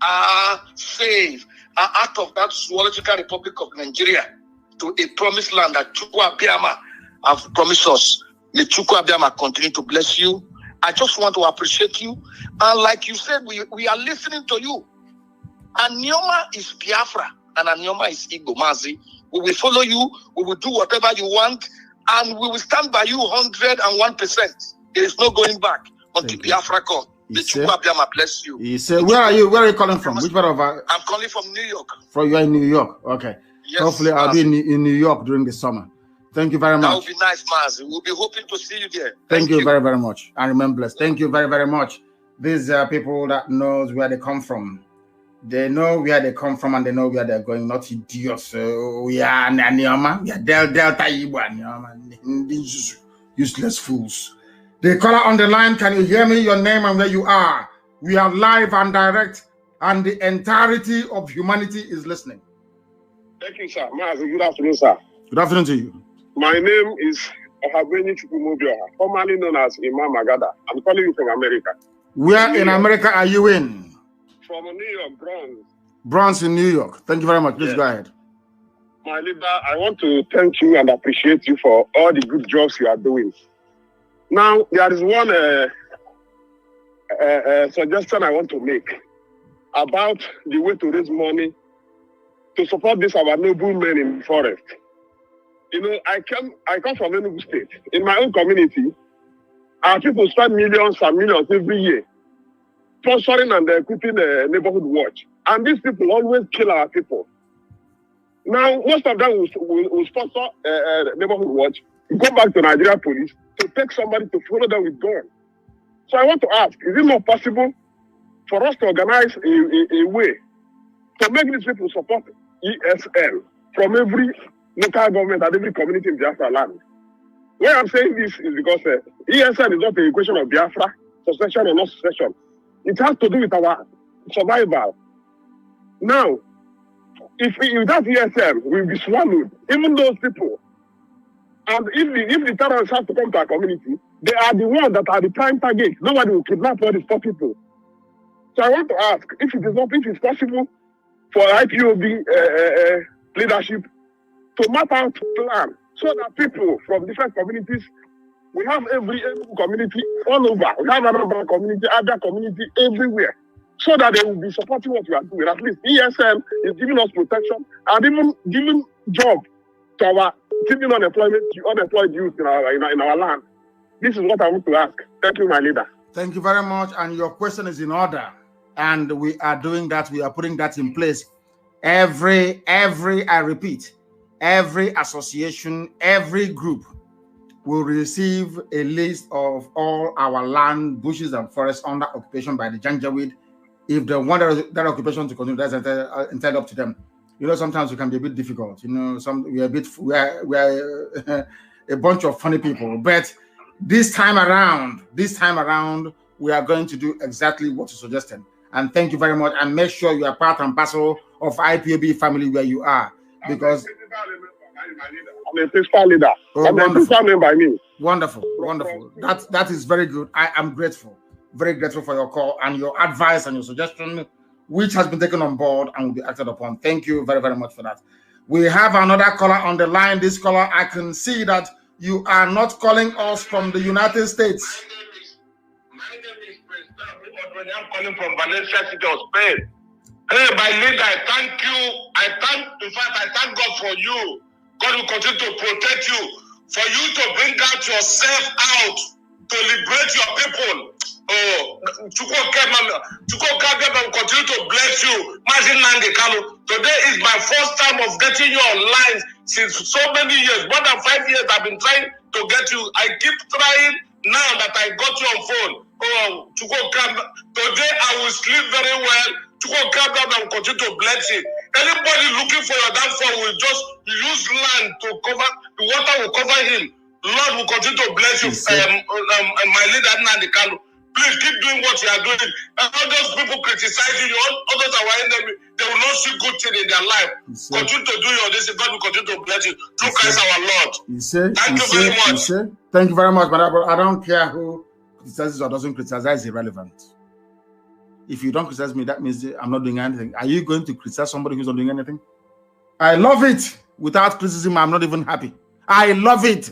are saved, are out of that zoological republic of Nigeria to a promised land that Chukwu Abiyama have promised us. May Chukwu Abiyama continue to bless you. I just want to appreciate you. And like you said, we are listening to you. Anioma is Biafra and Anioma is Igbo, Mazi. We will follow you. We will do whatever you want. And we will stand by you 101%. There is no going back until Biafra comes. The Chukwu Abiyama bless you. Where are you? Where are you calling from? Which part of? I'm calling from New York. You are in New York. Okay. Yes, hopefully, I'll be in New York during the summer. Thank you very much. That would be nice, Mazi. We'll be hoping to see you there. Thank you very, very much. And remember, blessed. Thank you very, very much. These are people that knows where they come from. They know where they come from and they know where they're going. Not idiots. So we are Anioma. We are Delta Igbo Anioma. Useless fools. The caller on the line, can you hear me? Your name and where you are. We are live and direct, and the entirety of humanity is listening. Thank you, sir. Mazi, good afternoon, sir. Good afternoon to you. My name is Ohabeni Chukwumobioha, formerly known as Imam Agada. I'm calling you from America. Where in America are you in? From New York, Bronx. Bronx in New York. Thank you very much. Please go ahead. My leader, I want to thank you and appreciate you for all the good jobs you are doing. Now, there is one suggestion I want to make about the way to raise money to support this our noble men in the forest. You know, I come from Enugu State. In my own community, our people spend millions and millions every year sponsoring and equipping a neighborhood watch. And these people always kill our people. Now, most of them will sponsor neighborhood watch, go back to Nigeria police to take somebody to follow them with gun. So I want to ask, is it not possible for us to organize a way to make these people support ESL from every local government and every community in Biafra land? Why I'm saying this is because ESL is not a question of Biafra, succession or not succession. It has to do with our survival. Now, if that ESL will be swallowed, even those people, and if the terrorists have to come to our community, they are the ones that are the prime target. Nobody will kidnap all these poor people. So I want to ask if it's possible for IPOB leadership to map out a plan so that people from different communities, we have every community all over. We have another community, other community everywhere, so that they will be supporting what we are doing. At least ESM is giving us protection and even giving job to our unemployed youth in our land. This is what I want to ask. Thank you, my leader. Thank you very much. And your question is in order. And we are doing that. We are putting that in place. Every, I repeat, every association, every group will receive a list of all our land, bushes, and forests under occupation by the Janjaweed. If they want that occupation to continue, that's entirely up to them. You know, sometimes we can be a bit difficult. You know, we are a bunch of funny people. But this time around, we are going to do exactly what you suggested. And thank you very much. And make sure you are part and parcel of IPOB family where you are, because I'm a principal leader. Oh, I'm a principal member by me. Wonderful. That is very good. I am grateful, very grateful for your call and your advice and your suggestion, which has been taken on board and will be acted upon. Thank you very, very much for that. We have another caller on the line. This caller, I can see that you are not calling us from the United States. My name is President. I'm calling from Valencia City of Spain. Hey, my leader, I thank you. I thank God for you. God will continue to protect you. For you to bring out yourself out to liberate your people. Oh, Chukwu will continue to bless you. Mazi Nnamdi Kanu. Today is my first time of getting you online since so many years. More than 5 years I've been trying to get you. I keep trying now that I got you on phone. Oh, today I will sleep very well. Chukwu and continue to bless you. Anybody looking for your downfall will just use land to cover, the water will cover him. Lord will continue to bless you. My leader, Nnamdi Kanu. Please keep doing what you are doing. All those people criticizing you, all those are our enemy, they will not see good thing in their life. Continue to do your this, God will continue to bless you. Through Christ our Lord. Thank you very much. Thank you very much, but I don't care who criticizes or doesn't criticize. That is irrelevant. If you don't criticize me, that means I'm not doing anything. Are you going to criticize somebody who's not doing anything? I love it. Without criticism, I'm not even happy. I love it.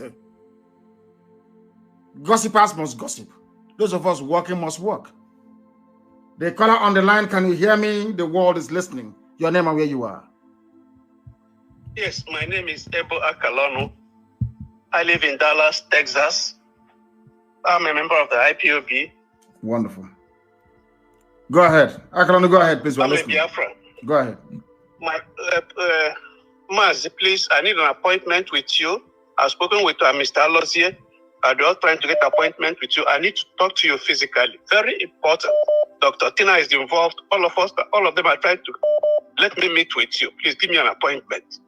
Gossipers must gossip. Those of us working must work. The caller on the line, can you hear me? The world is listening. Your name and where you are. Yes, my name is Ebo Akalonu. I live in Dallas, Texas. I'm a member of the IPOB. Wonderful. Go ahead. Akalonu, go ahead, please. I'm a Biafra. Go ahead. Mazi, please, I need an appointment with you. I've spoken with Mr. Alozie. They're all trying to get an appointment with you. I need to talk to you physically. Very important. Dr. Tina is involved. All of them are trying to let me meet with you. Please give me an appointment.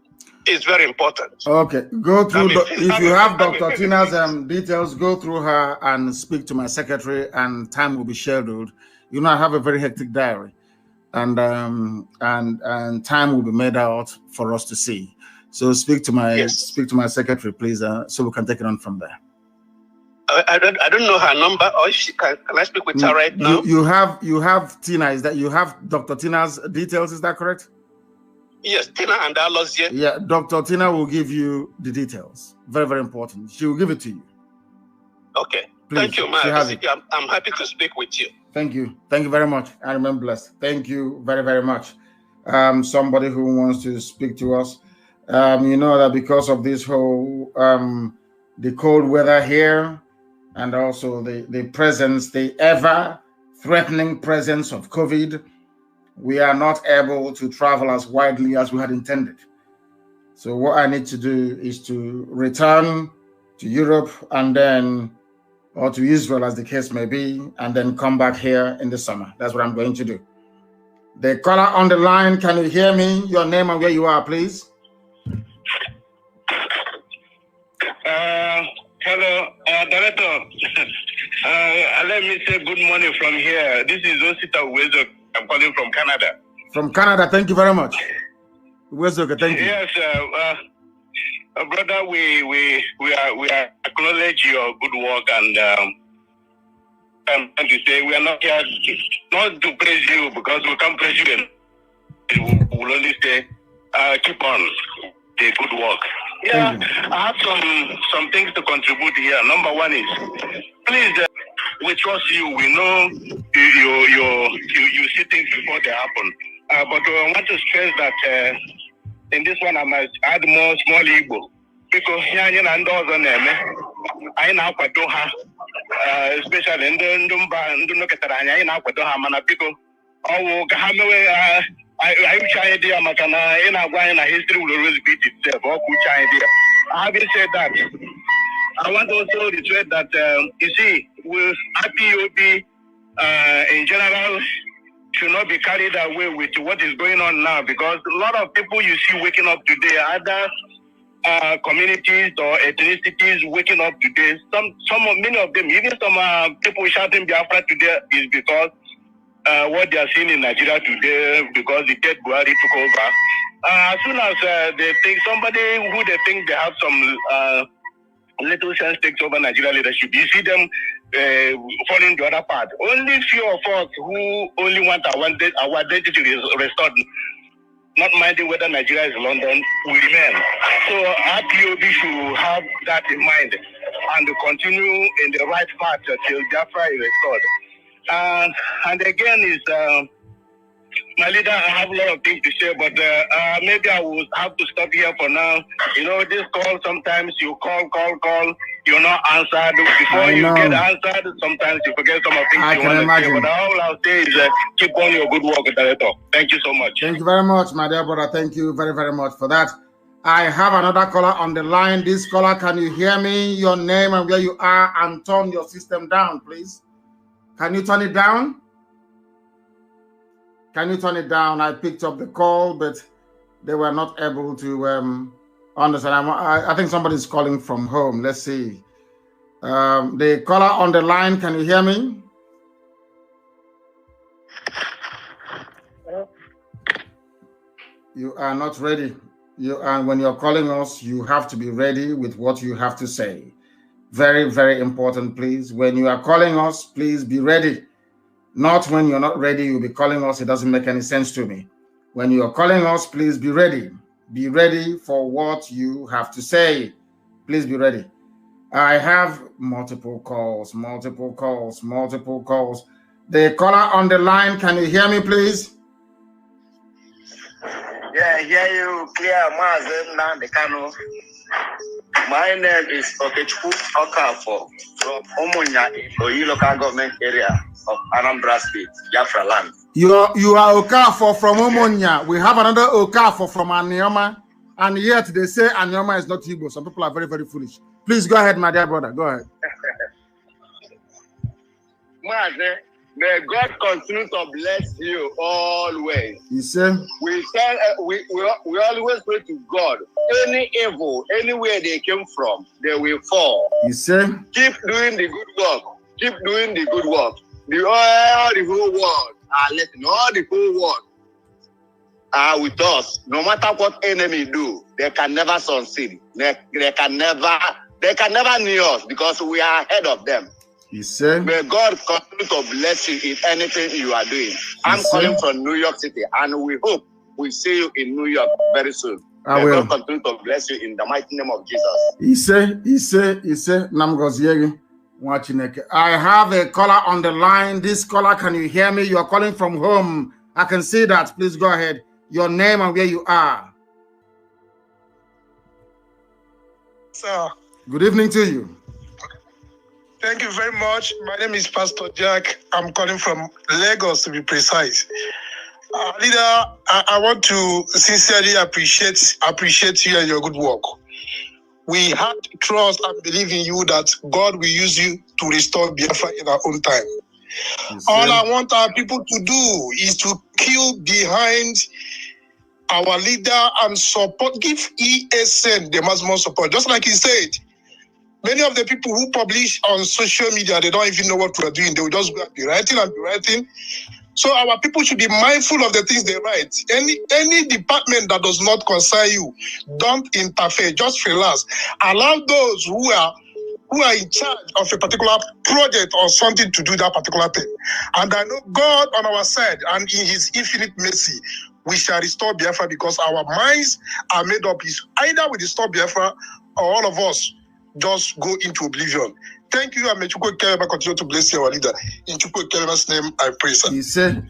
It's very important. Okay. Go through. If you have Dr. Tina's details, go through her and speak to my secretary, and time will be scheduled. You know, I have a very hectic diary, and time will be made out for us to see. So speak to my secretary, please, so we can take it on from there. I don't know her number, or if she can I speak with her right now? You have Tina. Is that you have Dr. Tina's details? Is that correct? Yes, Tina and Alozie. Yeah, Dr. Tina will give you the details. Very, very important. She will give it to you. Okay. Please, thank you, man. I'm happy to speak with you. Thank you. Thank you very much. I remain blessed. Thank you very, very much. Somebody who wants to speak to us. You know that because of this whole the cold weather here, and also the ever threatening presence of COVID, we are not able to travel as widely as we had intended. So what I need to do is to return to Europe or to Israel, as the case may be, and then come back here in the summer. That's what I'm going to do. The caller on the line, can you hear me? Your name and where you are, please. Hello, Director. Let me say good morning from here. This is Osita Uwezo. I'm calling from Canada. From Canada, thank you very much. Uwezo, thank you. Yes, brother, we acknowledge your good work, and to say we are not here not to praise you, because we can't praise you, and we will only say keep on the good work. Yeah, I have some things to contribute here. Number one is, please, we trust you. We know you see things before they happen. But I want to stress that in this one I must add more small Igbo, because here and those on them, I now especially in the Nokatanya in Aquadohamana people. Oh, Gahamewe, I'm shy idea, Matana, in a history will always beat itself, or which idea. Having said that, I want also to reiterate that, you see, with IPOB in general, should not be carried away with what is going on now, because a lot of people you see waking up today, either communities or ethnicities waking up today, many of them, even some people shouting Biafra today is because what they are seeing in Nigeria today, because the dead Buhari took over. As soon as they think somebody who they think they have some little sense takes over Nigeria leadership, you see them falling the other part. Only few of us who only want our identity restored, not minding whether Nigeria is London, will remain. So RPOB should have that in mind and continue in the right path till Biafra is restored. And again, is my leader, I have a lot of things to say, but maybe I will have to stop here for now. You know, this call, sometimes you call, you're not answered. Before you get answered, sometimes you forget some of the things you want to say. But all I'll say is keep on your good work, Director. Thank you so much. Thank you very much, my dear brother. Thank you very, very much for that. I have another caller on the line. This caller, can you hear me? Your name and where you are, and turn your system down, please. Can you turn it down? Can you turn it down? I picked up the call, but they were not able to understand. I think somebody's calling from home. Let's see. The caller on the line, can you hear me? You are not ready. When you're calling us, you have to be ready with what you have to say. Very, very important, please. When you are calling us, please be ready. Not when you're not ready, you'll be calling us. It doesn't make any sense to me. When you're calling us, please be ready. Be ready for what you have to say. Please be ready. I have multiple calls. The caller on the line, can you hear me, please? Yeah, I hear you clear, Mazi Nnamdi Kanu. My name is Okechukwu Okafo from Omonya, Oyi local government area of Anambra State, Biafra land. You are Okafo from Omonya. We have another Okafo from Anioma, and yet they say Anioma is not Igbo. Some people are very, very foolish. Please go ahead, my dear brother. Go ahead. Mazi, may God continue to bless you always. You say? We always pray to God. Any evil, anywhere they came from, they will fall. You say? Keep doing the good work. Keep doing the good work. All the whole world are listening. All the whole world are with us. No matter what enemy do, they can never succeed. They can never near us because we are ahead of them. You say? May God continue to bless you in anything you are doing. I'm calling from New York City, and we hope we see you in New York very soon. I will. God continue to bless you in the mighty name of Jesus. He said, Namgoziegi. I have a caller on the line. This caller, can you hear me? You are calling from home. I can see that. Please go ahead. Your name and where you are. Sir. Good evening to you. Thank you very much. My name is Pastor Jack. I'm calling from Lagos, to be precise. Leader, I want to sincerely appreciate you and your good work. We have trust and believe in you that God will use you to restore Biafra in our own time. Yes, all I want our people to do is to queue behind our leader and support, give ESN the maximum support. Just like he said, many of the people who publish on social media, they don't even know what we're doing. They will just go and be writing. So our people should be mindful of the things they write. Any department that does not concern you, don't interfere. Just relax. Allow those who are in charge of a particular project or something to do that particular thing. And I know God on our side, and in His infinite mercy, we shall restore Biafra, because our minds are made up. Either we restore Biafra or all of us just go into oblivion. Thank you, and may Chukwu Kelema continue to bless our leader. In Chukwu Kelema's name, I pray, sir. He said,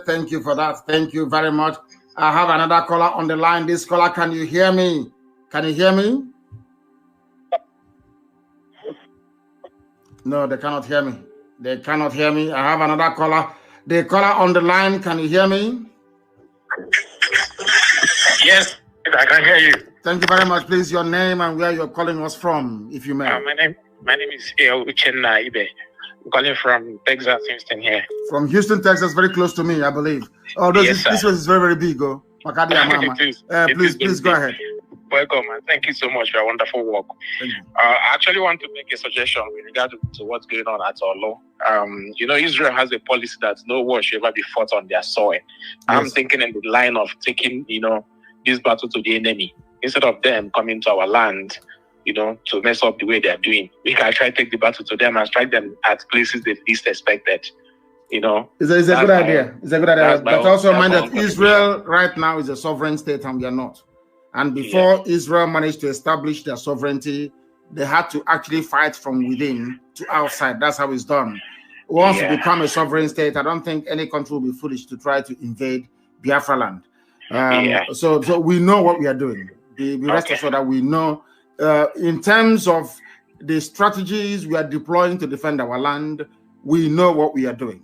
thank you for that. Thank you very much. I have another caller on the line. This caller, can you hear me? Can you hear me? No, they cannot hear me. They cannot hear me. I have another caller. The caller on the line, can you hear me? Yes, I can hear you. Thank you very much. Please, your name and where you're calling us from, if you may. My name is Uchenna Ibe. I'm calling from Texas, Houston here. From Houston, Texas, very close to me, I believe. Oh, this place is very, very big. Oh. Please go ahead. Welcome, and thank you so much for your wonderful work. I actually want to make a suggestion with regard to what's going on at Olo. Israel has a policy that no war should ever be fought on their soil. Yes. I'm thinking in the line of taking, this battle to the enemy instead of them coming to our land, to mess up the way they're doing. We can try to take the battle to them and strike them at places they least expected. It's a good idea. It's a good idea. But also mind that Israel right now is a sovereign state and we are not. And before Israel managed to establish their sovereignty, they had to actually fight from within to outside. That's how it's done. Once you become a sovereign state, I don't think any country will be foolish to try to invade Biafra land. So we know what we are doing. Be rest assured that we know in terms of the strategies we are deploying to defend our land, we know what we are doing.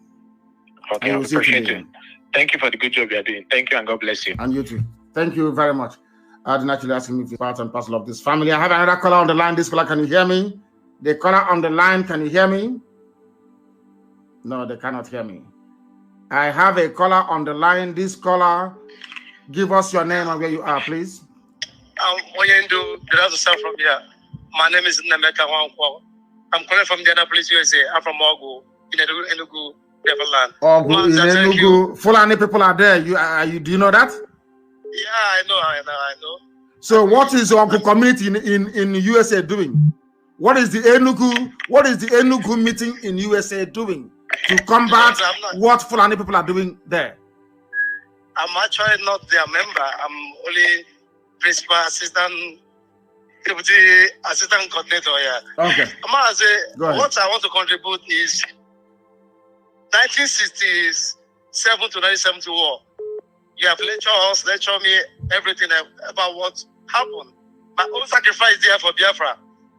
Okay, I appreciate it. Thank you for the good job you are doing. Thank you and God bless you. And you too. Thank you very much. I didn't actually ask him if he's part and parcel of this family. I have another caller on the line. This caller, can you hear me? The caller on the line, can you hear me? No, they cannot hear me. I have a caller on the line. This caller, give us your name and where you are, please. I'm from here. My name is Nnamdi Kanu. I'm calling from the Annapolis, USA. I'm from Ogu, in Enugu, Biafra. Ogu, in Enugu. Fulani people are there. Do you know that? Yeah, I know. So what is your community in USA doing? What is the Enugu meeting in USA doing to combat what Fulani people are doing there? I'm actually not their member. I'm only principal assistant, deputy assistant coordinator here. Okay. What I want to contribute is 1967 to 1970 war. You have lectured me everything about what happened. My own sacrifice there for Biafra.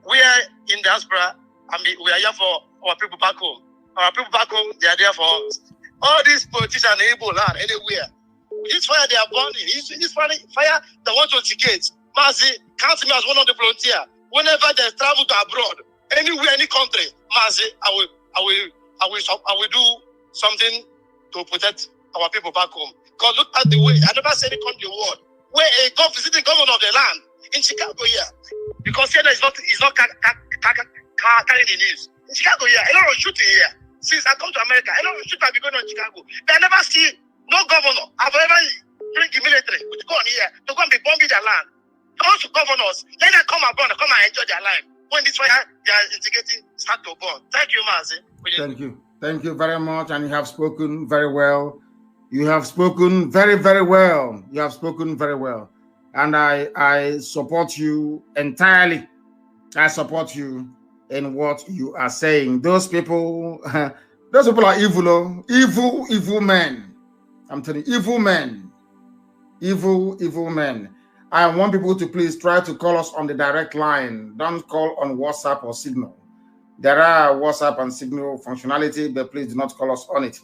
We are in diaspora and we are here for our people back home. Our people back home, they are there for us. All these politicians in Igbo land, anywhere. This fire they are burning, this fire they want to instigate. Mazi, count me as one of the volunteers. Whenever they travel to abroad, anywhere, any country, Mazi, I will do something to protect our people back home. Because look at the way, I never said it country world, where a visiting governor of the land in Chicago here, because here is not carrying the news. In Chicago here, a lot of shooting here. Since I come to America, a lot of shooting have been going on in Chicago. But I never see no governor have ever bring the military to go on here to go and be bombing their land. Those governors, let them come abroad and come and enjoy their life. When this fire they are instigating start to burn. Thank you, Mazi. Thank you. Thank you very much. And you have spoken very well. You have spoken very, very well. You have spoken very well. And I support you entirely. I support you in what you are saying. Those people are evil, evil men. I'm telling you, evil men. Evil men. I want people to please try to call us on the direct line. Don't call on WhatsApp or Signal. There are WhatsApp and Signal functionality, but please do not call us on it.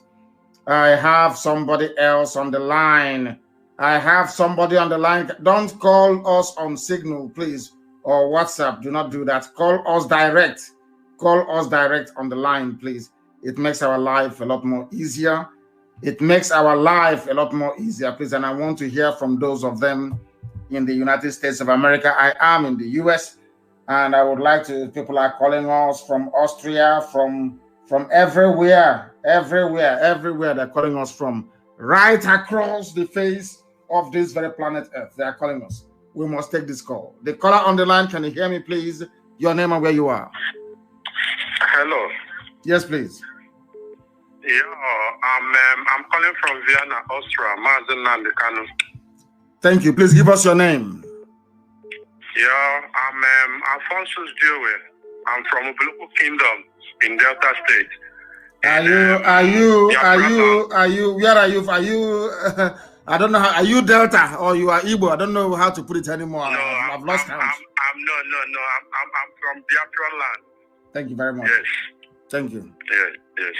I have somebody else on the line. Don't call us on Signal, please, or WhatsApp. Do not do that. Call us direct. Call us direct on the line, please. It makes our life a lot more easier. It makes our life a lot more easier, please. And I want to hear from those of them in the United States of America. I am in the US, and I would like to, people are calling us from Austria, from everywhere they're calling us from, right across the face of this very planet Earth. They are calling us. We must take this call. The caller on the line, can you hear me, please? Your name and where you are. Hello. Yes, please. Yeah, I'm calling from Vienna, Austria. Mazi Nnamdi Kanu. Thank you. Please give us your name. Yeah, I'm Alphonsus Dewey. I'm from Ubuluku Kingdom in Delta State. Where are you? I don't know how, are you Delta or you are Igbo? I don't know how to put it anymore. No, I've lost count. I'm from Biafra land. Thank you very much. Yes. Thank you. Yes.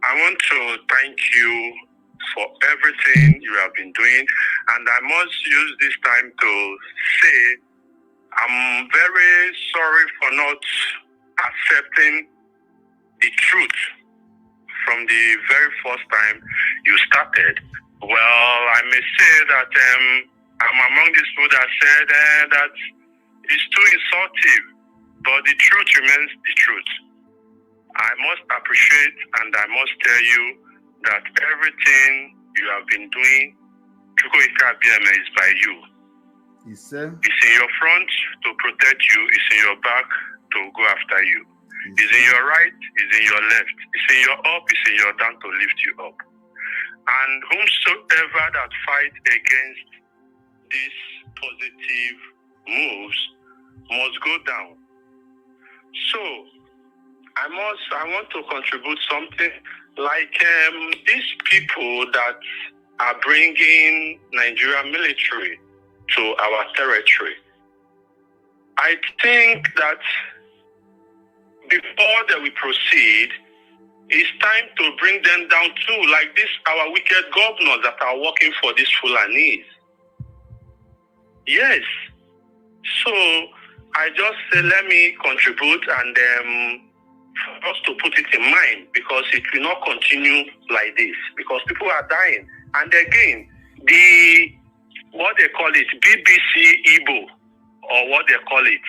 I want to thank you for everything you have been doing, and I must use this time to say I'm very sorry for not accepting the truth from the very first time you started. Well, I may say that I'm among these people that said that it's too insulting, but the truth remains the truth. I must appreciate and I must tell you that everything you have been doing, is by you. It's in your front to protect you, it's in your back to go after you. It's in your right, it's in your left, it's in your up, it's in your down to lift you up. And whomsoever that fight against these positive moves must go down. So I want to contribute something like these people that are bringing Nigerian military to our territory. I think that before that we proceed, it's time to bring them down too, like this our wicked governors that are working for these Fulanis. Yes. So I just say let me contribute and for us to put it in mind, because it will not continue like this, because people are dying. And again, what they call it, BBC Igbo, or what they call it,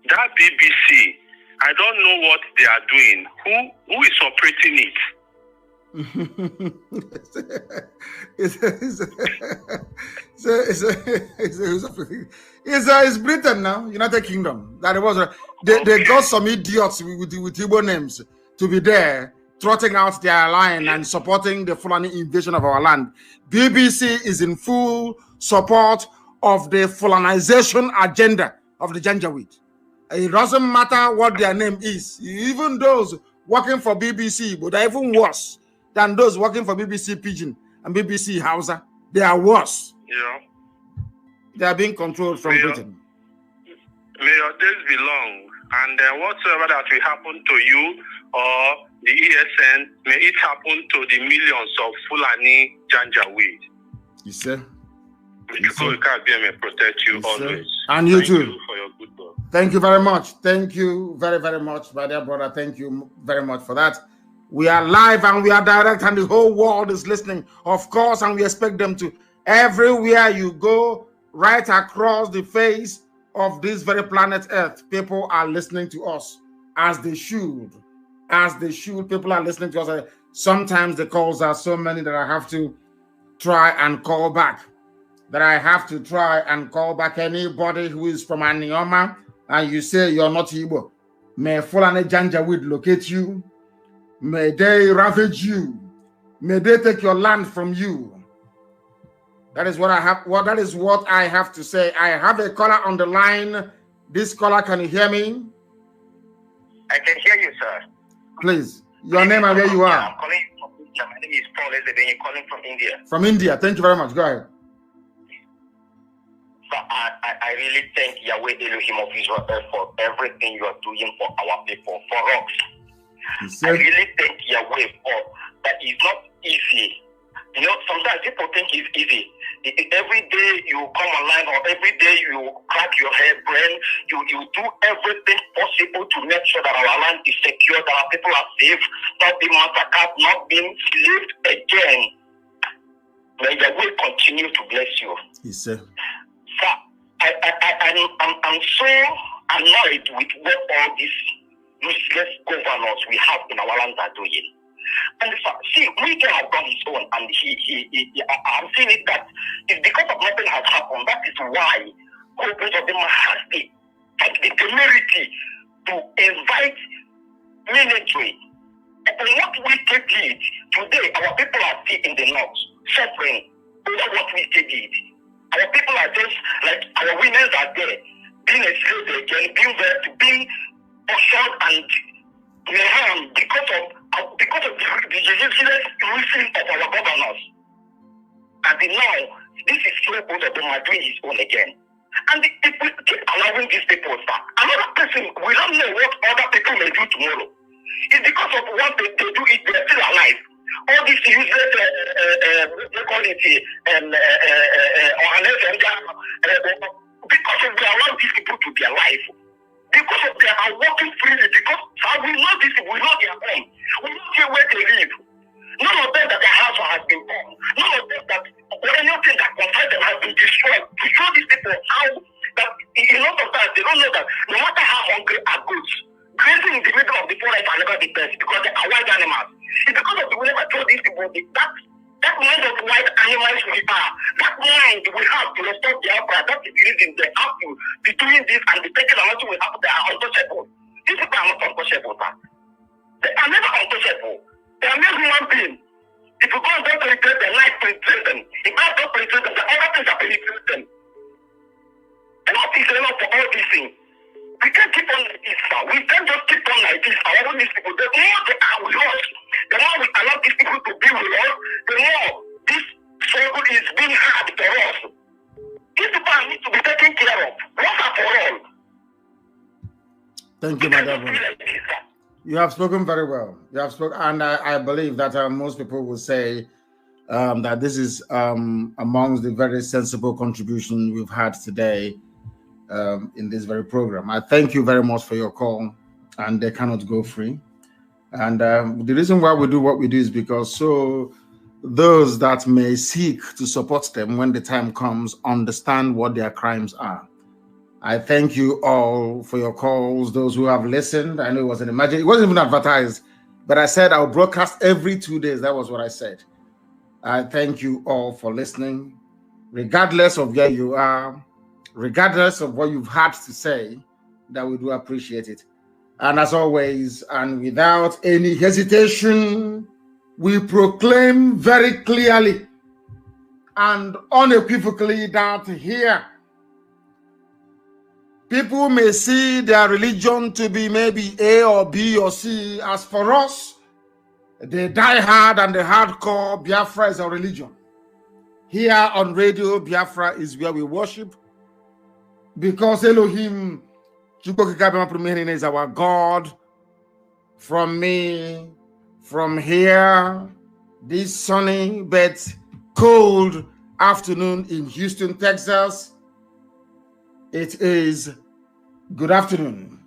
that BBC, I don't know what they are doing. Who is operating it? It's Britain now, United Kingdom. That was they got some idiots with Igbo names to be there, trotting out their line and supporting the Fulani invasion of our land. BBC is in full support of the Fulanization agenda of the Janjaweed. It doesn't matter what their name is. Even those working for BBC, but they're even worse than those working for BBC Pidgin and BBC Hausa. They are worse. Yeah. They are being controlled from Britain. May your days be long, and whatsoever that will happen to you or the ESN, may it happen to the millions of Fulani Janjaweed. You say? May protect you always. And you too. Thank you for your good work. Thank you very much. Thank you very, very much, my dear brother. Thank you very much for that. We are live and we are direct, and the whole world is listening, of course, and we expect them to. Everywhere you go, right across the face of this very planet Earth, people are listening to us as they should. As they should. People are listening to us. Sometimes the calls are so many that I have to try and call back. Anybody who is from Anioma and you say you're not Igbo, may Fulani Janjaweed locate you. May they ravage you. May they take your land from you. That is what I have. That is what I have to say. I have a caller on the line. This caller, can you hear me? I can hear you, sir. Please, your name and where you are. I'm calling from India. My name is Paul Ezebe. You're calling from India. From India. Thank you very much. Go ahead. So I really thank Yahweh Elohim of Israel for everything you are doing for our people, for us. I really thank Yahweh for that. It's not easy. You know, sometimes people think it's easy. Every day you come online, or every day you crack your head brain, you do everything possible to make sure that our land is secure, that our people are safe, not being massacred, not being enslaved again. May Yahweh continue to bless you. Yes, sir. So I'm so annoyed with what all these useless governors we have in our land are doing. And see, Mike has done his own, and I'm seeing it that it's because of nothing has happened. That is why corporate of them has the temerity to invite military. And what Wike did today, our people are still in the north suffering over what Wike did. Our people are just like our women are there, being enslaved again, being raped, being assaulted and because of the useless reason of our governors. And now, this is where both of them are doing his own again. And if we keep allowing these people, sir, another person, we don't know what other people may do tomorrow. It's because of what they do, it, they're still alive. All these useless, they call it, because of they allow these people to be alive. Because of they are working freely, because we know these people, we know their home. We know where they live. None of them that their house has been burned. None of them that anything that concerns them has been destroyed. To show these people how that in a lot of times they don't know that no matter how hungry are goods, grazing in the middle of the forest are never the best because they are wild animals. It's because of the we never told these people that mind of wild animals we are. That mind we have to restore Biafra. That is the reason they have to be doing this and be taking a lot we have. They are untouchable. These people are not untouchable, sir. They are never untouchable. They are not human beings. If you go and don't penetrate them, life penetrates them. If God don't penetrate them, the other things are penetrate them. And what is enough for all these things? We can't keep on like this, sir. We can't just keep on like this. All these people, the more they are with us, the more we allow these people to be with us, the more this struggle is being hard for us. These people need to be taken care of. Once and for all. Thank you, Madam. You have spoken very well. You have spoken, and I believe that most people will say that this is amongst the very sensible contribution we've had today in this very program. I thank you very much for your call, and they cannot go free. And the reason why we do what we do is because so those that may seek to support them when the time comes understand what their crimes are. I thank you all for your calls, those who have listened. I know it wasn't imagined. It wasn't even advertised, but I said I'll broadcast every 2 days. That was what I said. I thank you all for listening, regardless of where you are, regardless of what you've had to say, that we do appreciate it. And as always, and without any hesitation, we proclaim very clearly and unequivocally that here, people may see their religion to be maybe A or B or C. As for us, the die-hard and the hardcore, Biafra is our religion. Here on radio, Biafra is where we worship because Elohim is our God. From me, from here, this sunny but cold afternoon in Houston, Texas, it is good afternoon.